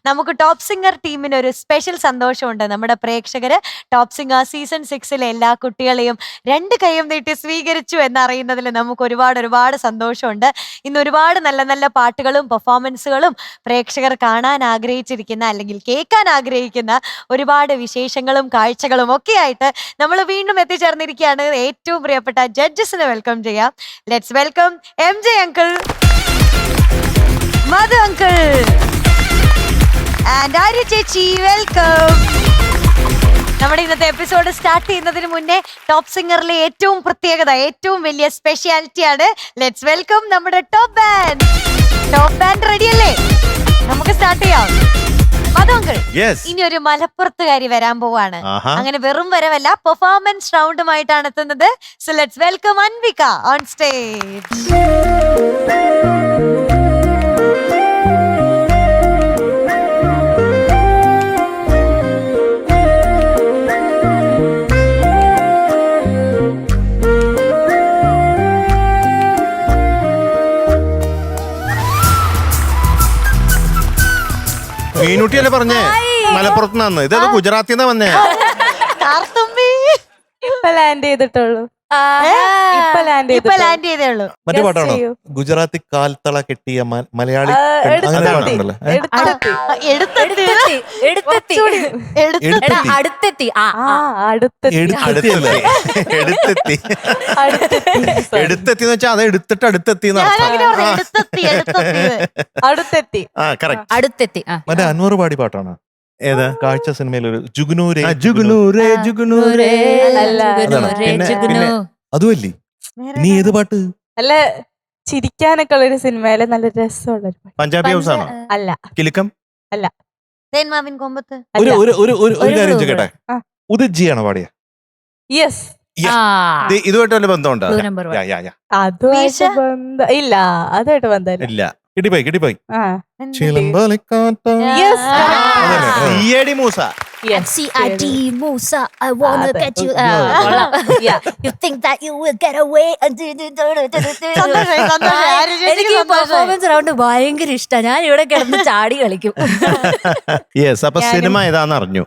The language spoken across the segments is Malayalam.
നമുക്ക് ടോപ്പ് സിംഗർ ടീമിന് ഒരു സ്പെഷ്യൽ സന്തോഷമുണ്ട്. നമ്മുടെ പ്രേക്ഷകര് ടോപ്പ് സിംഗർ സീസൺ 6 എല്ലാ കുട്ടികളെയും 2 കൈയും നീട്ടി സ്വീകരിച്ചു എന്നറിയുന്നതിൽ നമുക്ക് ഒരുപാട് സന്തോഷമുണ്ട്. ഇന്ന് ഒരുപാട് നല്ല നല്ല പാട്ടുകളും പെർഫോമൻസുകളും പ്രേക്ഷകർ കാണാൻ ആഗ്രഹിച്ചിരിക്കുന്ന അല്ലെങ്കിൽ കേൾക്കാൻ ആഗ്രഹിക്കുന്ന ഒരുപാട് വിശേഷങ്ങളും കാഴ്ചകളും ഒക്കെ ആയിട്ട് നമ്മൾ വീണ്ടും എത്തിച്ചേർന്നിരിക്കുകയാണ്. ഏറ്റവും പ്രിയപ്പെട്ട ജഡ്ജസിനെ വെൽക്കം ചെയ്യാം. Let's welcome MJ uncle, Madhu uncle and Arya ചേച്ചി. വെൽക്കം. നമ്മുടെ ഇന്നത്തെ എപ്പിസോഡ് സ്റ്റാർട്ട് ചെയ്യുന്നതിന് മുന്നേ ടോപ്പ് സിംഗറിലെ ഏറ്റവും പ്രത്യേകത, ഏറ്റവും വലിയ സ്പെഷ്യാലിറ്റി ആണ്. ലെറ്റ്സ് വെൽക്കം നമ്മുടെ top band. Top band ready അല്ലേ? നമുക്ക് സ്റ്റാർട്ട് ചെയ്യാം. മധു അങ്കിൾ, ഇനി ഒരു മലപ്പുറത്തുകാരി വരാൻ പോവാണ്. അങ്ങനെ വെറും വരവല്ല, പെർഫോമൻസ് റൗണ്ടുമായിട്ടാണ് എത്തുന്നത്. So let's welcome Anvika on stage. മീനുട്ടിയല്ലേ പറഞ്ഞേ മലപ്പുറത്ത് നിന്നാന്ന്? ഇതത് ഗുജറാത്തിൽ നിന്നാ വന്നേ. ഇപ്പൊ ലാൻഡ് ചെയ്തിട്ടുള്ളൂ. മറ്റേ പാട്ടാണോ? ഗുജറാത്തി കാൽത്തള കെട്ടിയ മലയാളി അങ്ങനെ പാട്ടുണ്ടല്ലോ. എടുത്തെത്തി എന്ന് വെച്ചാൽ അത് എടുത്തിട്ട് അടുത്തെത്തി. മറ്റേ അൻവർ പാടി പാട്ടാണ്. ഏതാ? കാഴ്ച സിനിമയിൽ ഒരു ജുഗ്നൂരേ ജുഗ്നൂരേ ജുഗ്നൂരേ അതുമല്ലേ? നീ ഏത് പാട്ട്? അല്ല, ചിരിക്കാനൊക്കെ ഉള്ളൊരു സിനിമയിലെ നല്ല രസമുള്ള പഞ്ചാബി ഹൗസ് ആണോ? അല്ല. കിലുക്കം അല്ല. തേന്മാവിൻ കൊമ്പത്ത്. ഒരു കാര്യം ചോദിക്കട്ടെ, ഉദിജിയാണോ പാടിയ? യെസ്. ഇതുമായിട്ട് വല്ല ബന്ധമുണ്ടോ? അതുമായിട്ട് ഇല്ല, അതുമായിട്ട് ബന്ധമില്ല. ഇല്ല. കിട്ടിപ്പോയി. Musa. Musa, I wanna get you out. You think that you will get away? എനിക്ക് പെർഫോമൻസ് റൗണ്ട് ഭയങ്കര ഇഷ്ടമാണ്. ഞാൻ ഇവിടെ കിടന്ന് ചാടി കളിക്കും. യെസ്. അപ്പൊ സിനിമ ഏതാന്ന് അറിഞ്ഞു.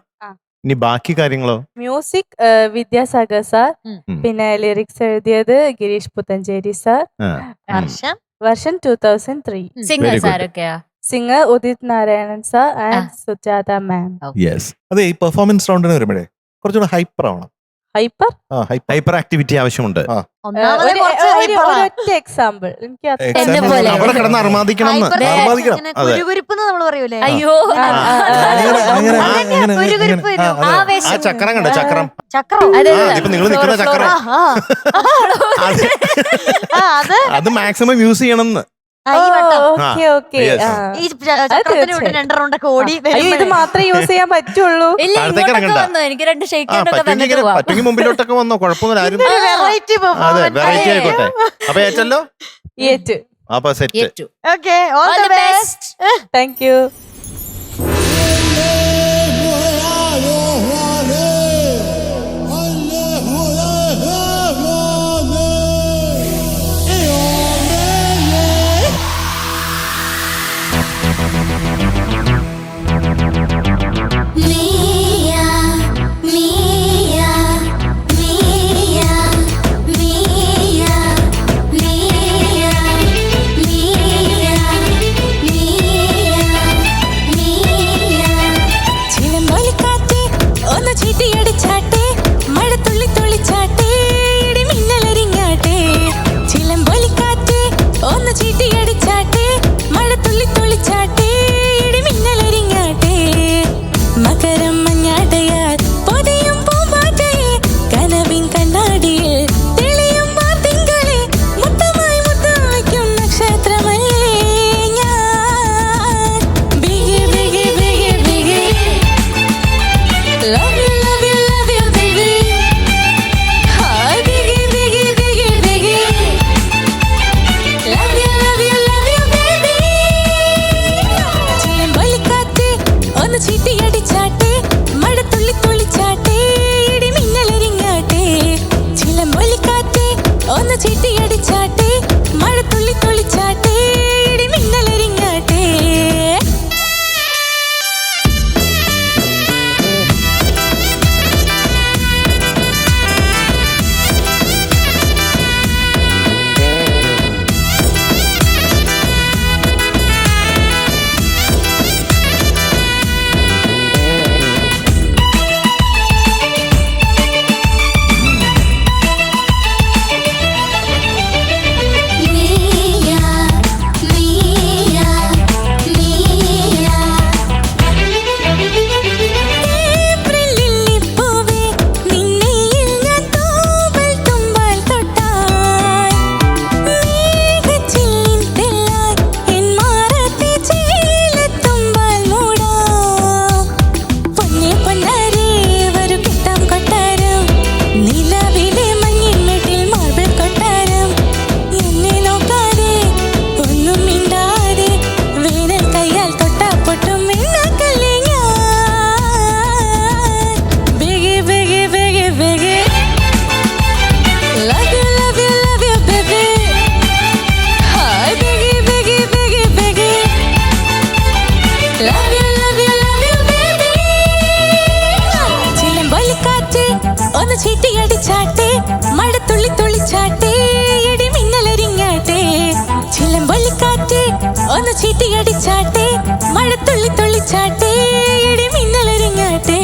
ഇനി ബാക്കി കാര്യങ്ങളോ? മ്യൂസിക് വിദ്യാസാഗർ സാർ, പിന്നെ ലിറിക്സ് എഴുതിയത് ഗിരീഷ് പുത്തഞ്ചേരി സാർ. വർഷം 2003. സിംഗേഴ്സ് ആരൊക്കെയാ? Singer Udit Narayanan sir and Sujatha ma'am. Yes. അതെ, ഈ പെർഫോമൻസ് റൗണ്ടിന് വരുമ്പോഴേ കുറച്ചുകൂടെ ഹൈപ്പർ ആവണം. ഹൈപ്പർ ആക്ടിവിറ്റി ആവശ്യമുണ്ട്. ഒരൊറ്റ എക്സാമ്പിൾ എനിക്ക് അവിടെ കിടന്ന് അർമാദിക്കണം. അയ്യോ, ആ ചക്രം കണ്ടോ? ചക്രം ഇപ്പൊ നിങ്ങൾ നിൽക്കുന്ന ചക്രം അത് മാക്സിമം യൂസ് ചെയ്യണം. ഇത് മാത്രമേ യൂസ് ചെയ്യാൻ പറ്റുള്ളൂ. എനിക്ക് 2 ഷേക്ക് മുമ്പിലോട്ടൊക്കെ വന്നോ? കുഴപ്പമൊന്നും. അതെ, വെറൈറ്റി ആയിക്കോട്ടെ. അപ്പൊ ഏറ്റല്ലോ അപ്പൊ സെറ്റ്. Thank you. ഒന്ന് ചീട്ടിയടിച്ചാട്ടെ മഴത്തുള്ളി തുള്ളിച്ചാട്ടെ ഇടി മിന്നലരിങ്ങാട്ടെ ചിലമ്പൊലിക്കാറ്റ് ഒന്ന് ചീട്ടിയടിച്ചാട്ടെ മഴത്തുള്ളി തുള്ളിച്ചാട്ടെ ഇടി മിന്നലരിങ്ങാട്ടെ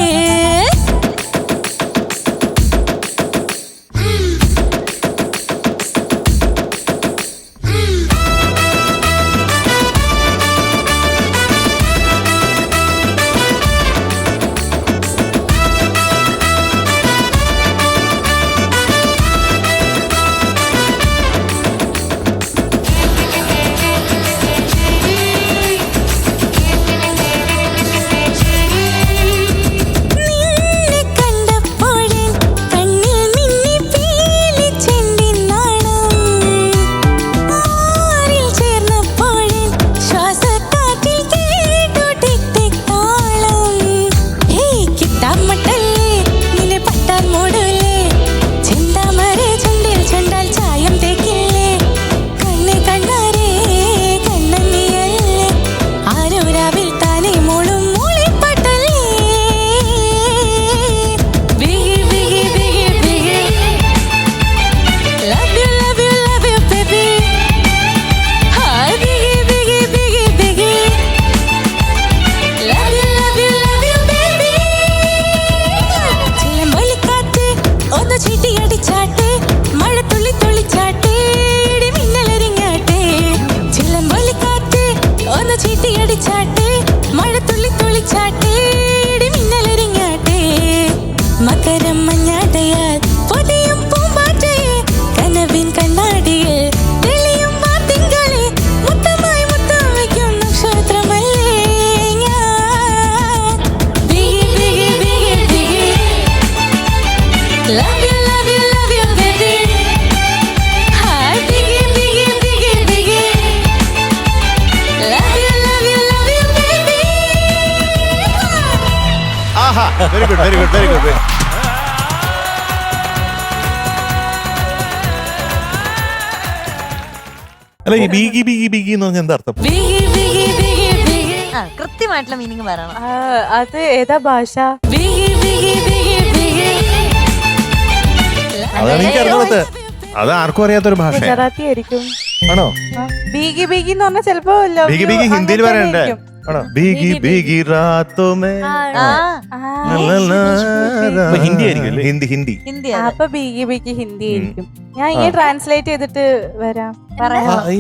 very good very good very good. അല്ല ഈ ബീഗി ബീഗി ബീഗി എന്ന് പറഞ്ഞാൽ എന്താ അർത്ഥം? കൃത്യമായിട്ടുള്ള മീനിങ് പറയണം. അത് ഏതാ ഭാഷ? അതാണ് എനിക്ക് അറിയാത്തത്. അത് ആർക്കും അറിയാത്തൊരു ഭാഷ ഗുജറാത്തി ആയിരിക്കും. ആണോ? ബീഗി ബീഗി എന്ന് പറഞ്ഞാൽ ചിലപ്പോ ബീഗി ബീഗി ഹിന്ദിയിൽ പറയണ്ടേ? ആണോ? ബീഗി ബീഗി റാത്തോ മേ ഹിന്ദി ആയിരിക്കും. ഹിന്ദി ഹിന്ദി ഹിന്ദി അപ്പൊ ബീഗി ബീഗി ഹിന്ദി ആയിരിക്കും. ഞാൻ ഇങ്ങനെ ട്രാൻസ്ലേറ്റ് ചെയ്തിട്ട് വരാം.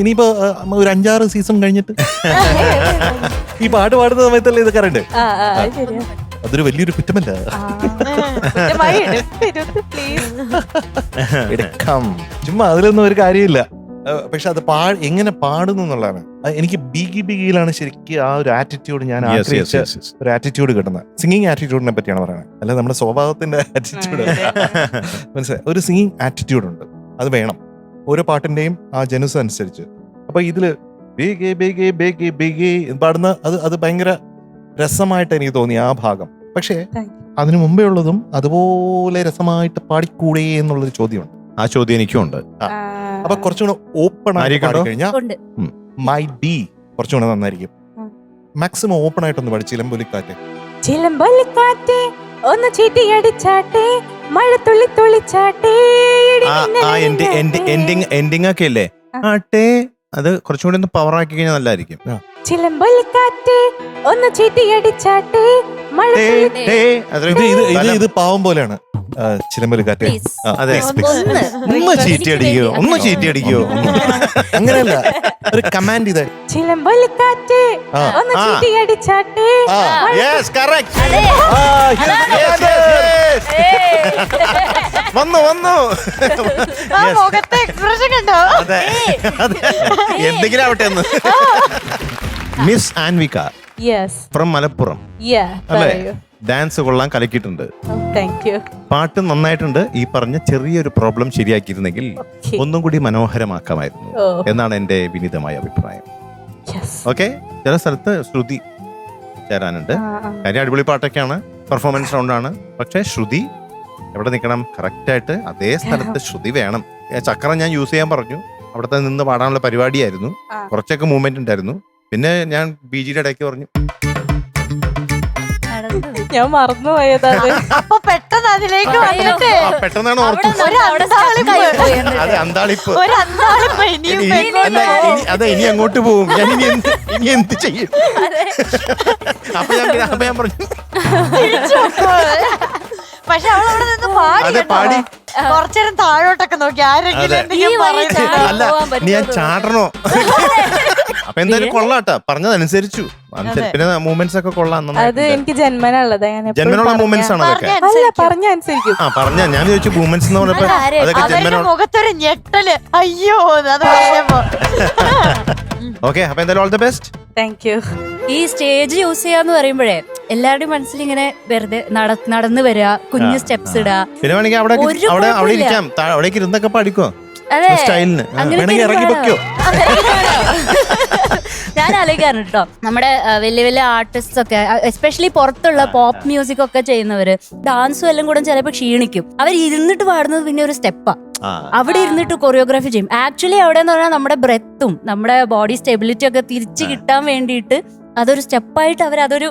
ഇനിയിപ്പോ ഒരു 5-6 സീസൺ കഴിഞ്ഞിട്ട് ഈ പാട്ട് പാടുന്ന സമയത്തല്ലേ ഇതൊക്കെ അറിയണ്ടേ? ശരിയാ. അതൊരു വലിയൊരു കുറ്റമല്ല. എടുക്കാം, ചുമ്മാ അതിലൊന്നും ഒരു കാര്യമില്ല. പക്ഷെ അത് എങ്ങനെ പാടുന്നു എന്നുള്ളതാണ്. എനിക്ക് ബീഗി ബീഗിയിലാണ് ശരിക്കും ആ ഒരു ആറ്റിറ്റ്യൂഡ് ഞാൻ ആഗ്രഹിച്ച ഒരു ആറ്റിറ്റ്യൂഡ് കിട്ടുന്നത്. സിംഗിങ് ആറ്റിറ്റ്യൂഡിനെ പറ്റിയാണ് പറയുന്നത്, അല്ല നമ്മുടെ സ്വഭാവത്തിന്റെ ആറ്റിറ്റ്യൂഡ്. മനസ്സിലായി? ഒരു സിംഗിങ് ആറ്റിറ്റ്യൂഡ് ഉണ്ട്, അത് വേണം ഓരോ പാട്ടിന്റെയും ആ ജനുസ് അനുസരിച്ച്. അപ്പൊ ഇതില് ബീഗി ബീഗി ബീഗി ബീഗി പാടുന്ന അത് ഭയങ്കര രസമായിട്ട് എനിക്ക് തോന്നി ആ ഭാഗം. പക്ഷേ അതിനു മുമ്പേ ഉള്ളതും അതുപോലെ രസമായിട്ട് പാടിക്കൂടേ എന്നുള്ളൊരു ചോദ്യമുണ്ട്. ആ ചോദ്യം എനിക്കും ഉണ്ട്. അപ്പൊ കുറച്ചുകൂടെ ഓപ്പൺ ആയി കഴിഞ്ഞാൽ മൈറ്റ് ബി കുറച്ചുകൂടെ നന്നായിരിക്കും. മാക്സിമം ഓപ്പൺ ആയിട്ടൊന്ന് പാടി ചിലമ്പൊലിക്കാറ്റ്. ചിലമ്പൊലിക്കാറ്റ് ഒന്ന് ചീട്ടിയടിച്ചാട്ടെ മഴത്തുള്ളി തുള്ളിച്ചാട്ടെ. എൻഡിങ് ഒക്കെ അല്ലേ ആട്ടെ, അത് കുറച്ചുകൂടി ഒന്ന് പവർ ആക്കി കഴിഞ്ഞാൽ നല്ലതായിരിക്കും. ചിലമ്പൊലിക്കാറ്റ് ഒന്ന് ചീട്ടിയടിച്ചാട്ടെ ഇത് പാവം പോലെയാണ്. ചിലമ്പൊലിക്കാറ്റ് അതെ, ഒന്ന് ചീറ്റിയടിക്കോ അങ്ങനെയല്ല, ഒരു കമാൻഡ് ഇത്. ചിലമ്പൊലിക്കാറ്റ് ഒന്ന് ചീട്ടിയടിച്ചാട്ടെ. വന്നു മുഖത്തെ എക്സ്പ്രഷൻ കണ്ടോ? അതെ, എന്തെങ്കിലും ആവട്ടെ എന്ന്. മിസ് ആൻവിക ഫ്രം മലപ്പുറം അല്ലേ? ഡാൻസ് കൊള്ളാൻ കലക്കിയിട്ടുണ്ട്, പാട്ട് നന്നായിട്ടുണ്ട്. ഈ പറഞ്ഞ ചെറിയൊരു പ്രോബ്ലം ശരിയാക്കിയിരുന്നെങ്കിൽ ഒന്നും കൂടി മനോഹരമാക്കാമായിരുന്നു എന്നാണ് എന്റെ വിനീതമായ അഭിപ്രായം. ഓക്കെ, ചില സ്ഥലത്ത് ശ്രുതി ചേരാനുണ്ട്. കാര്യം അടിപൊളി പാട്ടൊക്കെയാണ്, പെർഫോമൻസ് റൗണ്ടാണ്. പക്ഷെ ശ്രുതി എവിടെ നിൽക്കണം? കറക്റ്റായിട്ട് അതേ സ്ഥലത്ത് ശ്രുതി വേണം. ചക്രം ഞാൻ യൂസ് ചെയ്യാൻ പറഞ്ഞു, അവിടുത്തെ നിന്ന് പാടാനുള്ള പരിപാടിയായിരുന്നു. കുറച്ചൊക്കെ മൂവ്മെന്റ് ഉണ്ടായിരുന്നു. പിന്നെ ഞാൻ ബിജിയുടെ ഇടയ്ക്ക് പറഞ്ഞു, ഞാൻ മറന്നുപോയതാണ്. അപ്പൊ പെട്ടെന്ന് അതിലേക്ക് വന്നിട്ട് പെട്ടെന്നാണ് ഓർത്തത്. ഒരു അന്താളിപ്പ്. ഒരു അന്താളിപ്പ് ഇനിയും അതെ, ഇനി അങ്ങോട്ട് പോകും. ഞാൻ ഇനി എന്ത് ചെയ്യും? അപ്പൊ ഞാൻ പറഞ്ഞു. പക്ഷെ അവൾ അവിടെ നിന്ന് പാടി കുറച്ചേരം താഴോട്ടൊക്കെ നോക്കി ആരെങ്കിലും എന്തെങ്കിലും പറയുന്നത്. അല്ല, ഞാൻ ചാടണോ? അപ്പൊ എന്തായാലും കൊള്ളാട്ടാ, പറഞ്ഞതനുസരിച്ചു. പിന്നെ മൂവ്മെന്റ്സ് ഒക്കെ കൊള്ളാം. അത് എനിക്ക് ജന്മനുള്ളതാ. ജന്മനുള്ള മൂവ്മെന്റ്സ് ആണ് അതൊക്കെ. പറഞ്ഞ അനുസരിക്കും. പറഞ്ഞ ഞാൻ ചോദിച്ചു മൂവ്മെന്റ്സ് എന്ന് പറഞ്ഞപ്പോ അതൊക്കെ ജന്മനുള്ള. മുഖത്തൊരു ഞെട്ടല്, അയ്യോ അത് പറഞ്ഞപ്പോ. ഓക്കെ, അപ്പൊ എന്തായാലും all the best. Thank U. ഈ സ്റ്റേജ് യൂസ് ചെയ്യാന്ന് പറയുമ്പോഴേ എല്ലാവരുടെയും മനസ്സിൽ ഇങ്ങനെ വെറുതെ നടന്നു വരിക, കുഞ്ഞു സ്റ്റെപ്സ് ഇടുക. പിന്നെ വേണമെങ്കിൽ അവിടെ ഇരിക്കാം, അവിടേക്ക് ഇരുന്നൊക്കെ പഠിക്കോ അതെ, സ്റ്റൈലിന്. വേണമെങ്കിൽ ഇറങ്ങി പൊക്കോ. ഞാൻ ആലോചിക്കാറുണ്ട് കേട്ടോ, നമ്മുടെ വലിയ വലിയ ആർട്ടിസ്റ്റ് ഒക്കെ എസ്പെഷ്യലി പുറത്തുള്ള പോപ്പ് മ്യൂസിക് ഒക്കെ ചെയ്യുന്നവര് ഡാൻസും എല്ലാം കൂടെ ചിലപ്പോൾ ക്ഷീണിക്കും. അവർ ഇരുന്നിട്ട് പാടുന്നത് പിന്നെ ഒരു സ്റ്റെപ്പാ. അവിടെ ഇരുന്നിട്ട് കൊറിയോഗ്രാഫി ചെയ്യും. ആക്ച്വലി അവിടെ എന്ന് പറഞ്ഞാൽ നമ്മുടെ ബ്രെത്തും നമ്മുടെ ബോഡി സ്റ്റെബിലിറ്റി ഒക്കെ തിരിച്ചു കിട്ടാൻ വേണ്ടിയിട്ട് അതൊരു സ്റ്റെപ്പായിട്ട് അവർ അതൊരു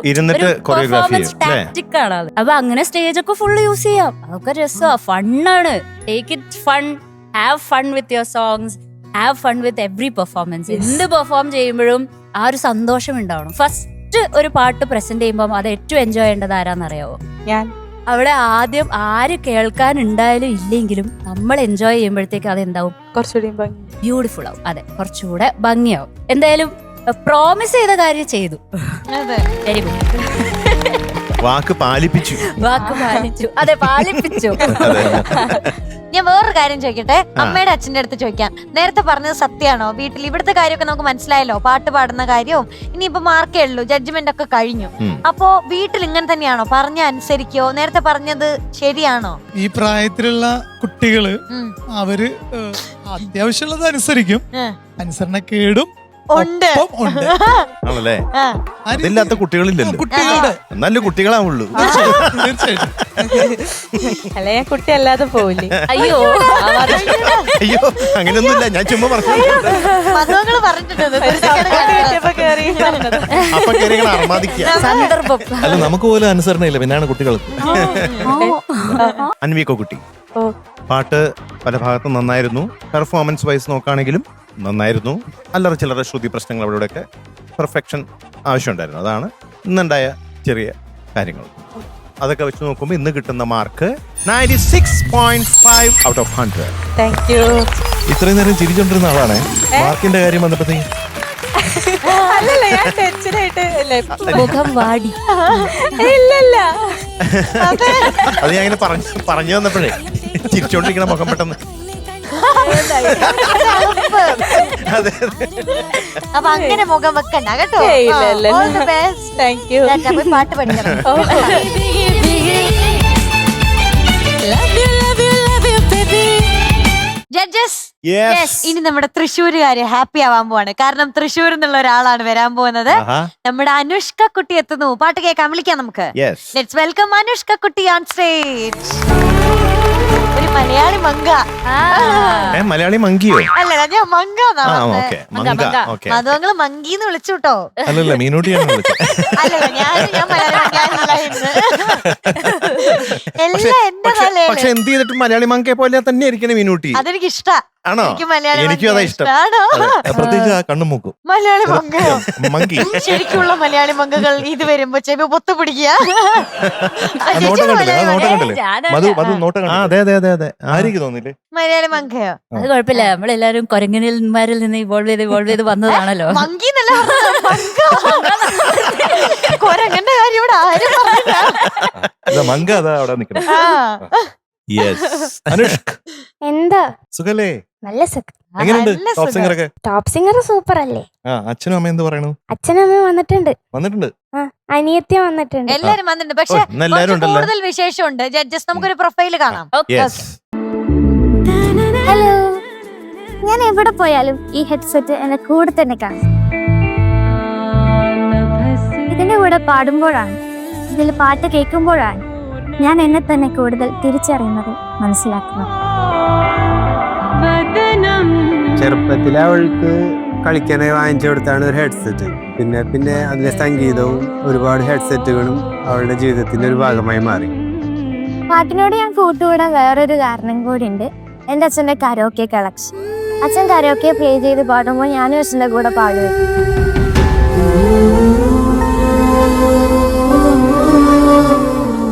പെർഫോമൻസ് ടാക്ടിക് ആണ് അത്. അപ്പൊ അങ്ങനെ സ്റ്റേജ് ഒക്കെ ഫുള്ള് യൂസ് ചെയ്യാം. അതൊക്കെ രസമാണ്, ഫണ്ണാണ്. Take it fun, have fun with your songs, have fun with every performance. എന്ത് പെർഫോം ചെയ്യുമ്പോഴും ആ ഒരു സന്തോഷം ഉണ്ടാവണം. ഫസ്റ്റ് ഒരു പാട്ട് പ്രസന്റ് ചെയ്യുമ്പോൾ അത് ഏറ്റവും എൻജോയ് ചെയ്യേണ്ടത് ആരാന്നറിയാവോ? ഞാൻ. അവിടെ ആദ്യം ആര് കേൾക്കാനുണ്ടായാലും ഇല്ലെങ്കിലും നമ്മൾ എൻജോയ് ചെയ്യുമ്പോഴത്തേക്ക് അത് എന്താവും? കുറച്ചുകൂടി ബ്യൂട്ടിഫുൾ ആവും. അതെ, കുറച്ചുകൂടെ ഭംഗിയാവും. എന്തായാലും പ്രോമിസ് ചെയ്ത കാര്യം ചെയ്തു. Very good. വാക്ക് പാലിപ്പിച്ചു. അതെ, പാലിപ്പിച്ചു. ഞാൻ വേറൊരു കാര്യം ചോദിക്കട്ടെ, അമ്മയുടെ അച്ഛന്റെ അടുത്ത് ചോദിക്കാം. നേരത്തെ പറഞ്ഞത് സത്യമാണോ? വീട്ടിൽ ഇവിടുത്തെ കാര്യമൊക്കെ നമുക്ക് മനസ്സിലായല്ലോ, പാട്ട് പാടുന്ന കാര്യവും. ഇനിയിപ്പോ മാർക്കേ ഉള്ളൂ, ജഡ്ജ്മെന്റ് ഒക്കെ കഴിഞ്ഞു. അപ്പോ വീട്ടിൽ ഇങ്ങനെ തന്നെയാണോ? പറഞ്ഞ അനുസരിക്കോ? നേരത്തെ പറഞ്ഞത് ശരിയാണോ? ഈ പ്രായത്തിലുള്ള കുട്ടികള് അവര് അത്യാവശ്യമുള്ളത് അനുസരിക്കും. അനുസരണക്കേടും ഉണ്ട്. ആണല്ലേ? അതില്ലാത്ത കുട്ടികളില്ലല്ലോ. കുട്ടികളുടെ നല്ല കുട്ടികളാവുള്ളൂ. തീർച്ചയായിട്ടും. അല്ലെ, ഞാൻ കുട്ടി അല്ലാതെ പോവില്ലേ? അയ്യോ അയ്യോ, അങ്ങനെയൊന്നുമില്ല, ഞാൻ ചുമ്മാ പറഞ്ഞു. മതങ്ങള് പറഞ്ഞിട്ടുണ്ട്. അപ്പൊ കയറിയാണ് അർമാദിക്കുക. സന്ദർഭം. അല്ല, നമുക്ക് പോലും അനുസരണയില്ല, പിന്നാണ് കുട്ടികൾക്ക്. അൻവികോ കുട്ടി, പാട്ട് പല ഭാഗത്തും നന്നായിരുന്നു. പെർഫോമൻസ് വൈസ് നോക്കുകയാണെങ്കിലും നന്നായിരുന്നു. അല്ലറ ചില്ലറ ശ്രുതി പ്രശ്നങ്ങൾ അവിടെയൊക്കെ പെർഫെക്ഷൻ ആവശ്യമുണ്ടായിരുന്നു. അതാണ് ഇന്നുണ്ടായ ചെറിയ കാര്യങ്ങൾ. അതൊക്കെ വെച്ച് നോക്കുമ്പോൾ ഇന്ന് കിട്ടുന്ന mark 96.5 out of 100. Thank you. ഇത്രയും നേരം ചിരിച്ചോണ്ടിരുന്ന ആളാണ് മാർക്കിന്റെ കാര്യം വന്നപ്പോഴത്തേക്കും. അല്ലല്ല, ഞാൻ ടെൻഷനായിട്ട് മുഖം വാടി. ഇല്ലല്ല, അത് ഞാൻ ഇങ്ങനെ പറഞ്ഞു വന്നപ്പോഴേ ചിരിച്ചോണ്ടിരിക്കണ മുഖം പെട്ടെന്ന്. അതെ, അപ്പൊ അങ്ങനെ മുഖം വെക്കണ്ട കേട്ടോ. Thank you. പാട്ട് പഠിക്കണം. ജഡ്ജസ്, ഇനി നമ്മുടെ തൃശ്ശൂരുകാര് ഹാപ്പി ആവാൻ പോവാണ്. കാരണം തൃശ്ശൂർ എന്നുള്ള ഒരാളാണ് വരാൻ പോകുന്നത്. നമ്മുടെ അനുഷ്ക കുട്ടി എത്തുന്നു. പാട്ട് കേൾക്കാൻ വിളിക്കാം നമുക്ക്. ലെറ്റ്സ് വെൽക്കം അനുഷ്ക കുട്ടി ഓൺ സ്റ്റേജ്. ഒരു മലയാളി മങ്ക. മലയാളി മങ്കിയോ? അല്ല, ഞാൻ മങ്ക. മധുവങ്ങള് മങ്കിന്ന് വിളിച്ചു കേട്ടോ. അല്ലല്ല, മീനൂട്ടിയാണ് വിളിച്ചത്. അല്ലല്ല, ഞാൻ മലയാളി മങ്കാനില്ല ഇന്ന്. എല്ലാം എന്റെ തലയില്. പക്ഷെ എന്ത് ചെയ്തിട്ട് മലയാളി മങ്കയെ പോലെ തന്നെ ഇരിക്കണേ മീനൂട്ടി. അതെനിക്ക് ഇഷ്ടാ. ആണോ? എനിക്കും അതാ ഇഷ്ടം. പ്രത്യേകിച്ച് ആ കണ്ണും മൂക്കും. മലയാളി മങ്കയോ? മങ്കി. ശരിക്കുള്ള മലയാളി മങ്കകൾ ഇത് വരുമ്പോ ചെവി പൊത്തു പിടിക്കുക. ആയിരിക്കും തോന്നില്ലേ മലയാളി മങ്കയോ? അത് കുഴപ്പമില്ല, നമ്മളെല്ലാരും കൊരങ്ങനിൽമാരിൽ നിന്ന് ഇവോൾവ് ചെയ്ത് വന്നതാണല്ലോ. മങ്കി എന്നല്ല, കൊരങ്ങന്റെ കാര്യം ഇവിടെ ആരും പറഞ്ഞില്ല. മങ്ക അതാ അവിടെ നിൽക്കണം. അനുഷ്ക, എന്താ സുഖല്ലേ? നല്ല സുഖം. എങ്ങനെയുണ്ട് ടോപ്പ് സിംഗർ ഒക്കെ? ടോപ്പ് സിംഗർ സൂപ്പർ അല്ലേ? അച്ഛനും അമ്മയും എന്ത് പറയണു? അച്ഛനും അമ്മയും വന്നിട്ടുണ്ട്. വന്നിട്ടുണ്ട്. അനിയത്തി വന്നിട്ടുണ്ട്. എല്ലാരും വന്നിട്ടുണ്ട്. പക്ഷെ കൂടുതൽ വിശേഷമുണ്ട്. ജഡ്ജസ്, നമുക്കൊരു പ്രൊഫൈല് കാണാം. ഹലോ, ഞാൻ എവിടെ പോയാലും ഈ ഹെഡ്സെറ്റ് എന്നെ കൂടെ തന്നെ കാണും. ഇതിന്റെ കൂടെ പാടുമ്പോഴാണ്, ഇതിൽ പാട്ട് കേൾക്കുമ്പോഴാണ് ഞാൻ എന്നെ തന്നെ കൂടുതൽ തിരിച്ചറിയുന്നത്, മനസ്സിലാക്കുന്നത്. ചെറുപ്പത്തിലെ അവൾക്ക് കളിക്കാനായി വാങ്ങിച്ചു കൊടുത്താണ് ഒരു ഹെഡ്സെറ്റ്. പിന്നെ അതിലെ സംഗീതവും ഒരുപാട് ഹെഡ്സെറ്റുകളും അവളുടെ ജീവിതത്തിന്റെ ഒരു ഭാഗമായി മാറി. പാട്ടിനോട് ഞാൻ കൂട്ടുകൂടാൻ വേറൊരു കാരണം കൂടി ഉണ്ട്. എൻ്റെ അച്ഛൻ്റെ കരോക്കെ കളക്ഷൻ. അച്ഛൻ കരോക്കെ പ്ലേ ചെയ്ത് പാടുമ്പോൾ ഞാനും അച്ഛൻ്റെ കൂടെ പാടും.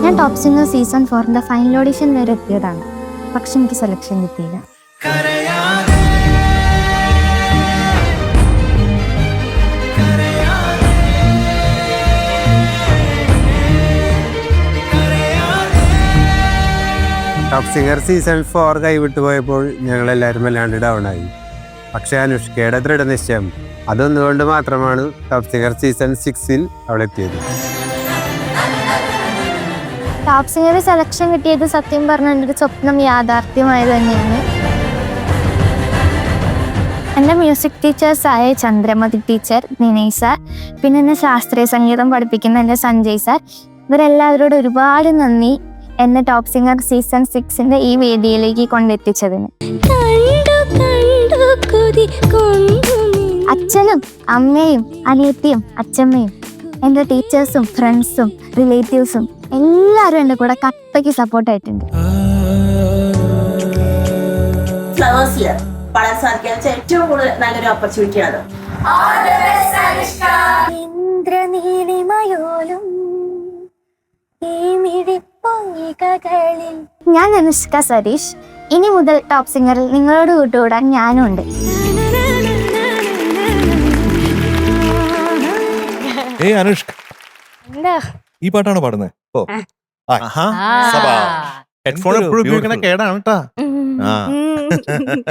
ഞാൻ top singer season 4 final audition വരെ എത്തിയതാണ്. പക്ഷെ എനിക്ക് സെലക്ഷൻ കിട്ടിയില്ല. ടോപ്പ് സിംഗർ സീസൺ 4 കൈവിട്ടു പോയപ്പോൾ ഞങ്ങളെല്ലാവരും വല്ലാണ്ട് ഡൗൺ ആയി. പക്ഷെ അനുഷ്കയുടെ ദൃഢനിശ്ചയം അതൊന്നുകൊണ്ട് മാത്രമാണ് ടോപ്പ് സിംഗർ സീസൺ 6 അവളെത്തിയത്. ടോപ്പ് സിംഗർ സെലക്ഷൻ കിട്ടിയത് സത്യം പറഞ്ഞ എൻ്റെ ഒരു സ്വപ്നം യാഥാർത്ഥ്യമായത് തന്നെയാണ്. എൻ്റെ മ്യൂസിക് ടീച്ചേഴ്സായ ചന്ദ്രമതി ടീച്ചർ, ദിനേശ് സാർ, പിന്നെ എന്നെ ശാസ്ത്രീയ സംഗീതം പഠിപ്പിക്കുന്ന എൻ്റെ സഞ്ജയ് സാർ, ഇവരെല്ലാവരോടും ഒരുപാട് നന്ദി എന്നെ ടോപ്പ് സിംഗർ സീസൺ 6 ഈ വേദിയിലേക്ക് കൊണ്ടെത്തിച്ചതിന്. അച്ഛനും അമ്മയും അനിയത്തിയും അച്ഛമ്മയും എൻ്റെ ടീച്ചേഴ്സും ഫ്രണ്ട്സും റിലേറ്റീവ്സും എല്ലാവരും എൻ്റെ കൂടെ കട്ടയ്ക്ക് സപ്പോർട്ടായിട്ടുണ്ട്. ഫ്ലവേഴ്സിൽ പാടാൻ സാധിക്കാൻ ഏറ്റവും കൂടുതൽ നല്ലൊരു ഓപ്പർച്യൂണിറ്റിയാണ്. ഞാൻ അനുഷ്ക സരീഷ്. ഇനി മുതൽ ടോപ്പ് സിംഗറിൽ നിങ്ങളോട് കൂട്ടുകൂടാൻ ഞാനും ഉണ്ട്. അനുഷ്ക, ഈ പാട്ടാണോ പാടുന്നത്? ഓ ഹെഡ്ഫോൺ എപ്പോഴും ഉപയോഗിക്കണ കേടാണ് കേട്ടാ.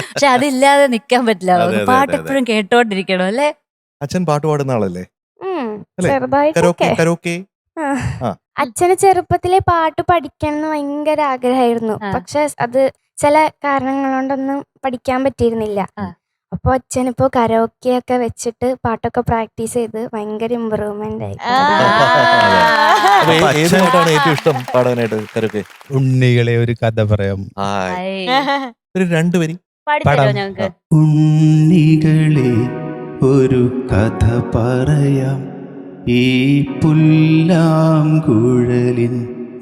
പക്ഷെ അതില്ലാതെ നിക്കാൻ പറ്റില്ല. അതെ, അതെ, പാട്ട് അതെ. എപ്പോഴും കേട്ടോണ്ടിരിക്കണം അല്ലേ? അച്ഛൻ പാട്ട് പാടുന്ന ആളല്ലേ? അല്ലേ? ചെറുതായിട്ടൊക്കെ. കരോക്കെ അച്ഛന് ചെറുപ്പത്തിലെ പാട്ട് പഠിക്കണം എന്ന് ഭയങ്കര ആഗ്രഹമായിരുന്നു. ആ. പക്ഷെ അത് ചില കാരണങ്ങൾ കൊണ്ടൊന്നും പഠിക്കാൻ പറ്റിയിരുന്നില്ല. ആ. അപ്പൊ അച്ഛനിപ്പോ കരോക്കെ ഒക്കെ വെച്ചിട്ട് പാട്ടൊക്കെ പ്രാക്ടീസ് ചെയ്ത് ഭയങ്കര ഇമ്പ്രൂവ്മെന്റ് ആയി. ഏത് പാട്ടാണ് ഏറ്റവും ഇഷ്ടം പാടാനായിട്ട്? കരോക്കെ ഉണ്ണികളെ ഒരു കഥ പറയാം. ഒരു 2 വരി പാടിത്തരോ പാടാം. ഞങ്ങക്ക്? ഉണ്ണികളെ ഒരു കഥ പറയാം, ഈ പുല്ലാങ്കുഴലിൻ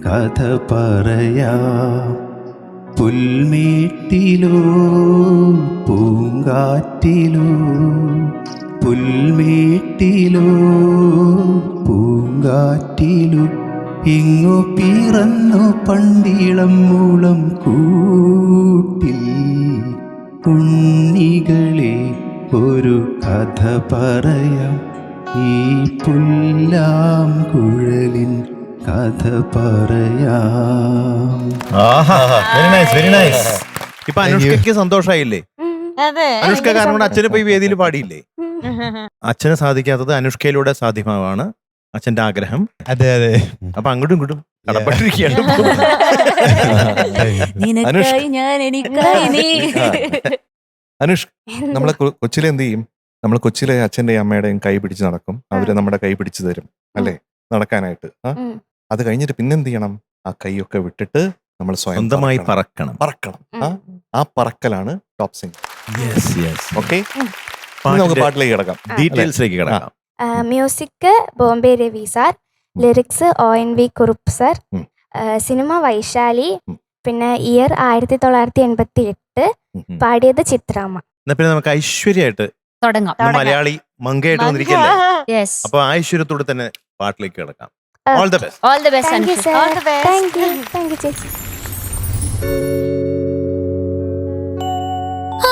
കഥ പറയാം. പുൽമേട്ടിലോ പൂങ്കാറ്റിലോ, പുൽമേട്ടിലോ പൂങ്കാറ്റിലോ, ഇങ്ങു പിറന്നു പണ്ടിളം മൂളം കൂട്ടിൽ. ഉണ്ണികളെ ഒരു കഥ പറയാം, ഈ പുല്ലാങ്കുഴലിൻ കഥ പറയാം. Very nice, very nice. ഇപ്പൊ അനുഷ്കയ്ക്ക് സന്തോഷായില്ലേ? അതെ. അനുഷ്ക കാരണം കൊണ്ട് അച്ഛന് പോയി വേദിയിൽ പാടിയില്ലേ? അച്ഛന് സാധിക്കാത്തത് അനുഷ്കയിലൂടെ സാധ്യമാവാണ് അച്ഛന്റെ ആഗ്രഹം. അതെ അതെ. അപ്പൊ അങ്ങോട്ടും ഇങ്ങോട്ടും കടപ്പെട്ടിരിക്കുകയാണ്. നിനക്കായി ഞാൻ എനിക്കായി നീ. അനുഷ്, നമ്മളെ കൊച്ചിലെ എന്ത് ചെയ്യും? നമ്മൾ കൊച്ചിലെ അച്ഛന്റെയും അമ്മയുടെയും കൈ പിടിച്ച് നടക്കും. അവര് നമ്മുടെ കൈ പിടിച്ചു തരും അല്ലേ നടക്കാനായിട്ട്. അത് കഴിഞ്ഞിട്ട് പിന്നെന്ത് ചെയ്യണം? ആ കൈയൊക്കെ വിട്ടിട്ട് നമ്മൾ സ്വന്തമായി പറക്കണം. പറക്കണം. ആ പറക്കലാണ് ടോപ്പ് സിംഗർ. ഓക്കെ, നമുക്ക് പാട്ടിന്റെ പാട്ടിലേക്ക് കിടക്കാം. ഡീറ്റെയിൽസിലേക്ക് കിടക്കാം. Music Bombay Ravi sir, lyrics ONV Kurup sir, cinema Vaishali, പിന്നെ ഇയർ 1988, പാടിയത് ചിത്രാമ്മ. എന്നാ പിന്നെ നമുക്ക് ഐശ്വര്യമായിട്ട് തുടങ്ങാം. മലയാളി മങ്കയായിട്ട് വന്നിരിക്കല്ലേ? യെസ്. അപ്പൊ ആ ഐശ്വര്യത്തോടെ തന്നെ പാട്ടിലേക്ക് കിടക്കാം. All the best. All the best. Thank U All sir. the best. Thank you ചേച്ചി. ആ